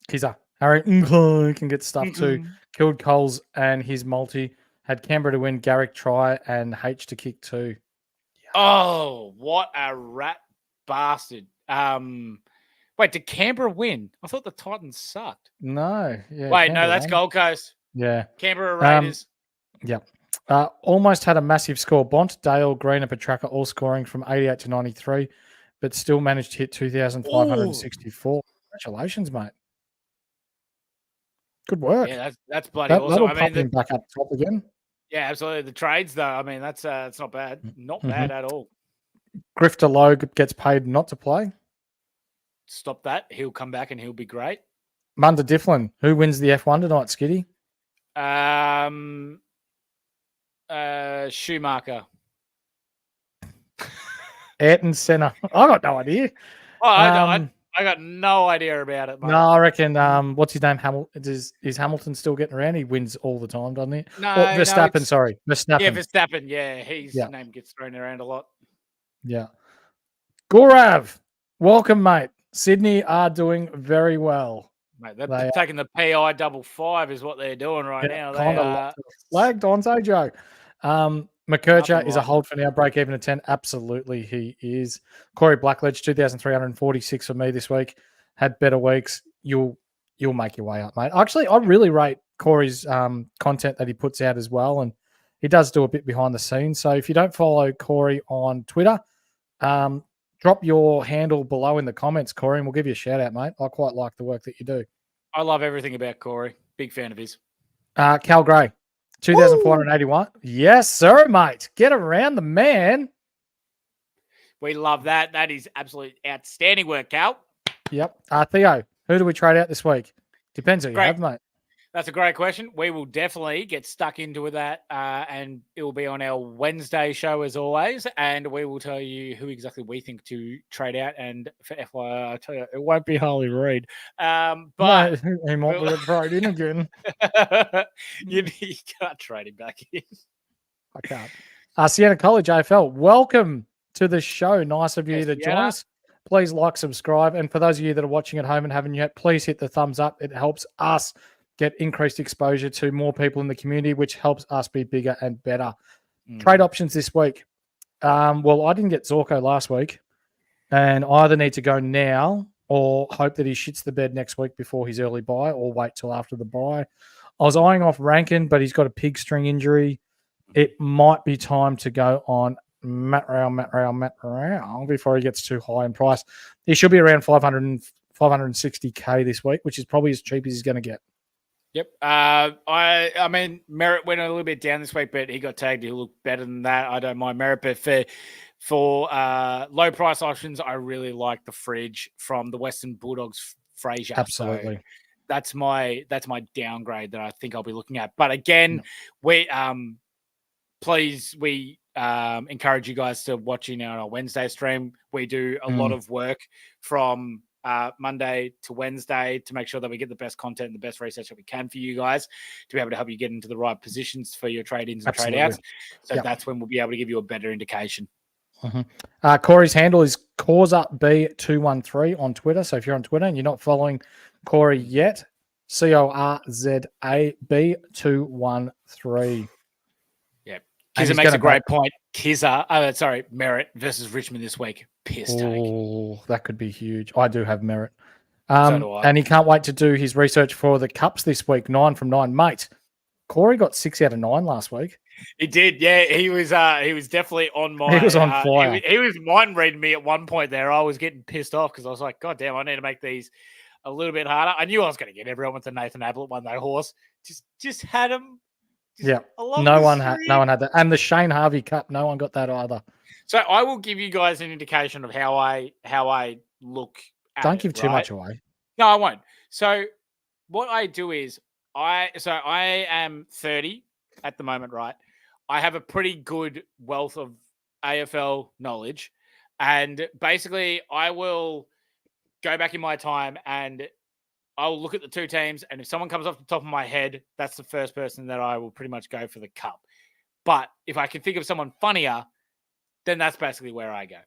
Kiza. Harry can get stuff too. Killed Coles and his multi. Had Canberra to win, Garrick try, and H to kick 2. Yeah. Oh, what a rat bastard. Wait, did Canberra win? I thought the Titans sucked. No. Yeah, wait, Canberra that's won. Gold Coast. Yeah. Canberra Raiders. Yeah. Almost had a massive score. Bont, Dale, Green, and Petraka all scoring from 88 to 93, but still managed to hit 2,564. Congratulations, mate. Good work. Yeah, that's bloody awesome. That'll pop him back up top again. Yeah, absolutely. The trades, though, I mean, that's not bad. Not bad at all. Grifter Logue gets paid not to play. Stop that. He'll come back and he'll be great. Munda Difflin. Who wins the F1 tonight, Skiddy? Schumacher. Ayrton Senna. I got no idea. Oh, I got no idea about it, mate. No, I reckon, what's his name? Is Hamilton still getting around? He wins all the time, doesn't he? No, Verstappen, no, sorry. Verstappen. Yeah, Verstappen. Yeah, his name gets thrown around a lot. Yeah. Gorav, welcome, mate. Sydney are doing very well. Mate, they're They taking the PI 55 is what they're doing right now. They kind of are flagged on, Joe. McKercher Nothing is a like hold for now. Break even at 10. Absolutely, he is. Corey Blackledge, 2,346 for me this week. Had better weeks. You'll make your way up, mate. Actually, I really rate Corey's content that he puts out as well, and he does do a bit behind the scenes. So if you don't follow Corey on Twitter, drop your handle below in the comments, Corey, and we'll give you a shout out, mate. I quite like the work that you do. I love everything about Corey. Big fan of his. Cal Gray, 2,481. Yes, sir, mate. Get around the man. We love that. That is absolute outstanding work, Cal. Yep. Theo, who do we trade out this week? Depends who you have, mate. That's a great question. We will definitely get stuck into that, and it will be on our Wednesday show as always. And we will tell you who exactly we think to trade out. And for FYI, I tell you, it won't be Harley Reid. But he might be a trade in again. you can't trade him back in. I can't. Siena College AFL, welcome to the show. Nice of you to join us. Please like, subscribe. And for those of you that are watching at home and haven't yet, please hit the thumbs up. It helps us get increased exposure to more people in the community, which helps us be bigger and better. Trade options this week. Well, I didn't get Zorko last week, and I either need to go now or hope that he shits the bed next week before his early bye, or wait till after the bye. I was eyeing off Rankin, but he's got a pig string injury. It might be time to go on Matt Rao before he gets too high in price. He should be around 560K this week, which is probably as cheap as he's going to get. Yep. I mean, Merritt went a little bit down this week, but he got tagged. He'll look better than that. I don't mind Merritt, but for low price options, I really like the Fridge from the Western Bulldogs Fraser. Absolutely. So that's my downgrade that I think I'll be looking at. But again, we encourage you guys to watch in our Wednesday stream. We do a lot of work from Monday to Wednesday to make sure that we get the best content and the best research that we can for you guys to be able to help you get into the right positions for your trade-ins and trade-outs. So that's when we'll be able to give you a better indication. Corey's handle is CorzAB213 on Twitter. So if you're on Twitter and you're not following Corey yet, CorzAB213. Yeah. Kizza makes a great point. Merritt versus Richmond this week. Piss take. Oh, that could be huge. I do have Merritt. So do I. And he can't wait to do his research for the Cups this week. 9 from 9. Mate, Corey got 6 out of 9 last week. He did, yeah. He was definitely on my. He was on fire. He was mind reading me at one point there. I was getting pissed off because I was like, God damn, I need to make these a little bit harder. I knew I was going to get everyone with the Nathan Ablett one, though. Horse just had him. No one had that. And the Shane Harvey Cup, no one got that either. So I will give you guys an indication of how I look at Don't give too much away. No, I won't. So what I do is I am 30 at the moment, right? I have a pretty good wealth of AFL knowledge. And basically I will go back in my time and I'll look at the two teams, and if someone comes off the top of my head, that's the first person that I will pretty much go for the cup. But if I can think of someone funnier, then that's basically where I go.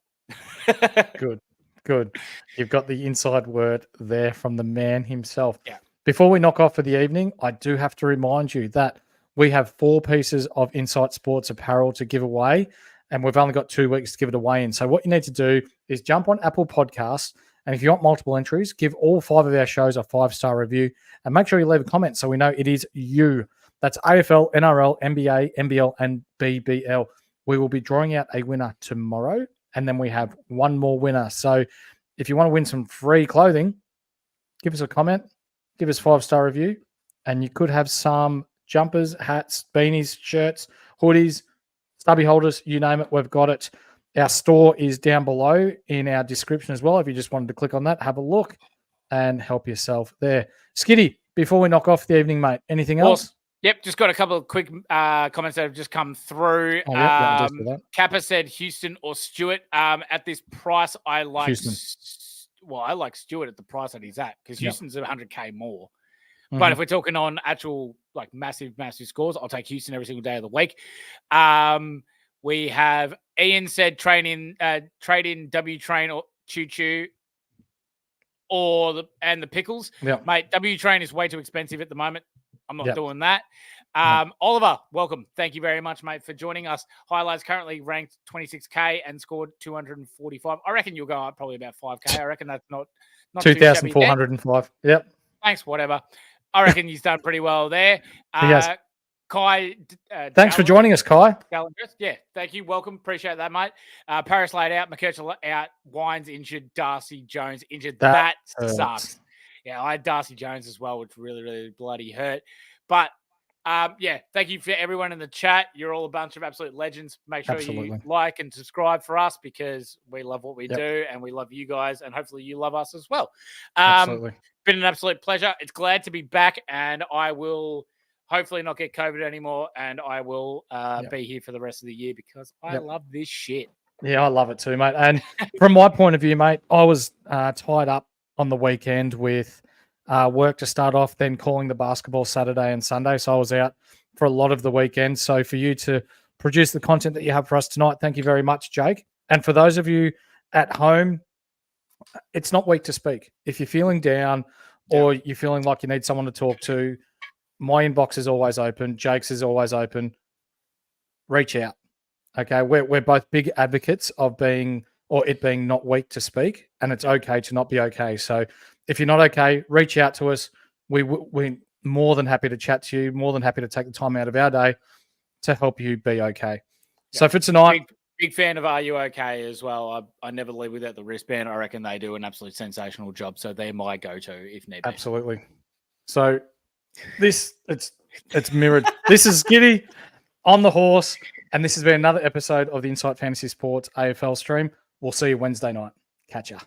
Good. You've got the inside word there from the man himself. Yeah. Before we knock off for the evening, I do have to remind you that we have 4 pieces of Insight Sports apparel to give away, and we've only got 2 weeks to give it away in. So what you need to do is jump on Apple Podcasts, and if you want multiple entries, give all 5 of our shows a 5-star review, and make sure you leave a comment so we know it is you. That's AFL, NRL, NBA, NBL, and BBL. We will be drawing out a winner tomorrow, and then we have one more winner. So if you want to win some free clothing, give us a comment, give us a 5-star review, and you could have some jumpers, hats, beanies, shirts, hoodies, stubby holders, you name it, we've got it. Our store is down below in our description as well. If you just wanted to click on that, have a look and help yourself there. Skiddy, before we knock off the evening, mate, anything else? Yep, just got a couple of quick comments that have just come through. Kappa said Houston or Stewart. At this price, I like Houston. I like Stewart at the price that he's at because Houston's 100K more. Mm-hmm. But if we're talking on actual like massive scores, I'll take Houston every single day of the week. We have Ian said trade in W Train or Choo Choo. or the pickles. Yeah. Mate, W Train is way too expensive at the moment. I'm not Yep. doing that. Oliver, welcome. Thank you very much, mate, for joining us. Highlights currently ranked 26K and scored 245. I reckon you'll go up probably about 5K. I reckon that's not too shabby there. 2,405. Yep. Thanks, whatever. I reckon he's done pretty well there. He has. Kai, thanks for joining us, Kai. Yeah, thank you. Welcome. Appreciate that, mate. Paris laid out, McKercher out, Wines injured, Darcy Jones injured. That sucks. Yeah, I had Darcy Jones as well, which really, really bloody hurt. But yeah, thank you for everyone in the chat. You're all a bunch of absolute legends. Make sure you like and subscribe for us because we love what we do and we love you guys and hopefully you love us as well. Absolutely. Been an absolute pleasure. It's glad to be back and I will hopefully not get COVID anymore and I will be here for the rest of the year because I love this shit. Yeah, I love it too, mate. And from my point of view, mate, I was tied up on the weekend with work to start off, then calling the basketball Saturday and Sunday. So I was out for a lot of the weekend. So for you to produce the content that you have for us tonight, thank you very much, Jake. And for those of you at home, it's not weak to speak. If you're feeling down or you're feeling like you need someone to talk to, my inbox is always open. Jake's is always open. Reach out. Okay. We're both big advocates of it being not weak to speak, and it's okay to not be okay. So if you're not okay, reach out to us. We're more than happy to chat to you, more than happy to take the time out of our day to help you be okay. Yeah. So for tonight, big fan of Are You Okay as well. I never leave without the wristband. I reckon they do an absolute sensational job. So they're my go-to if need be. Absolutely. So it's mirrored. This is Skiddy on the horse, and this has been another episode of the Insight Fantasy Sports AFL stream. We'll see you Wednesday night. Catch ya.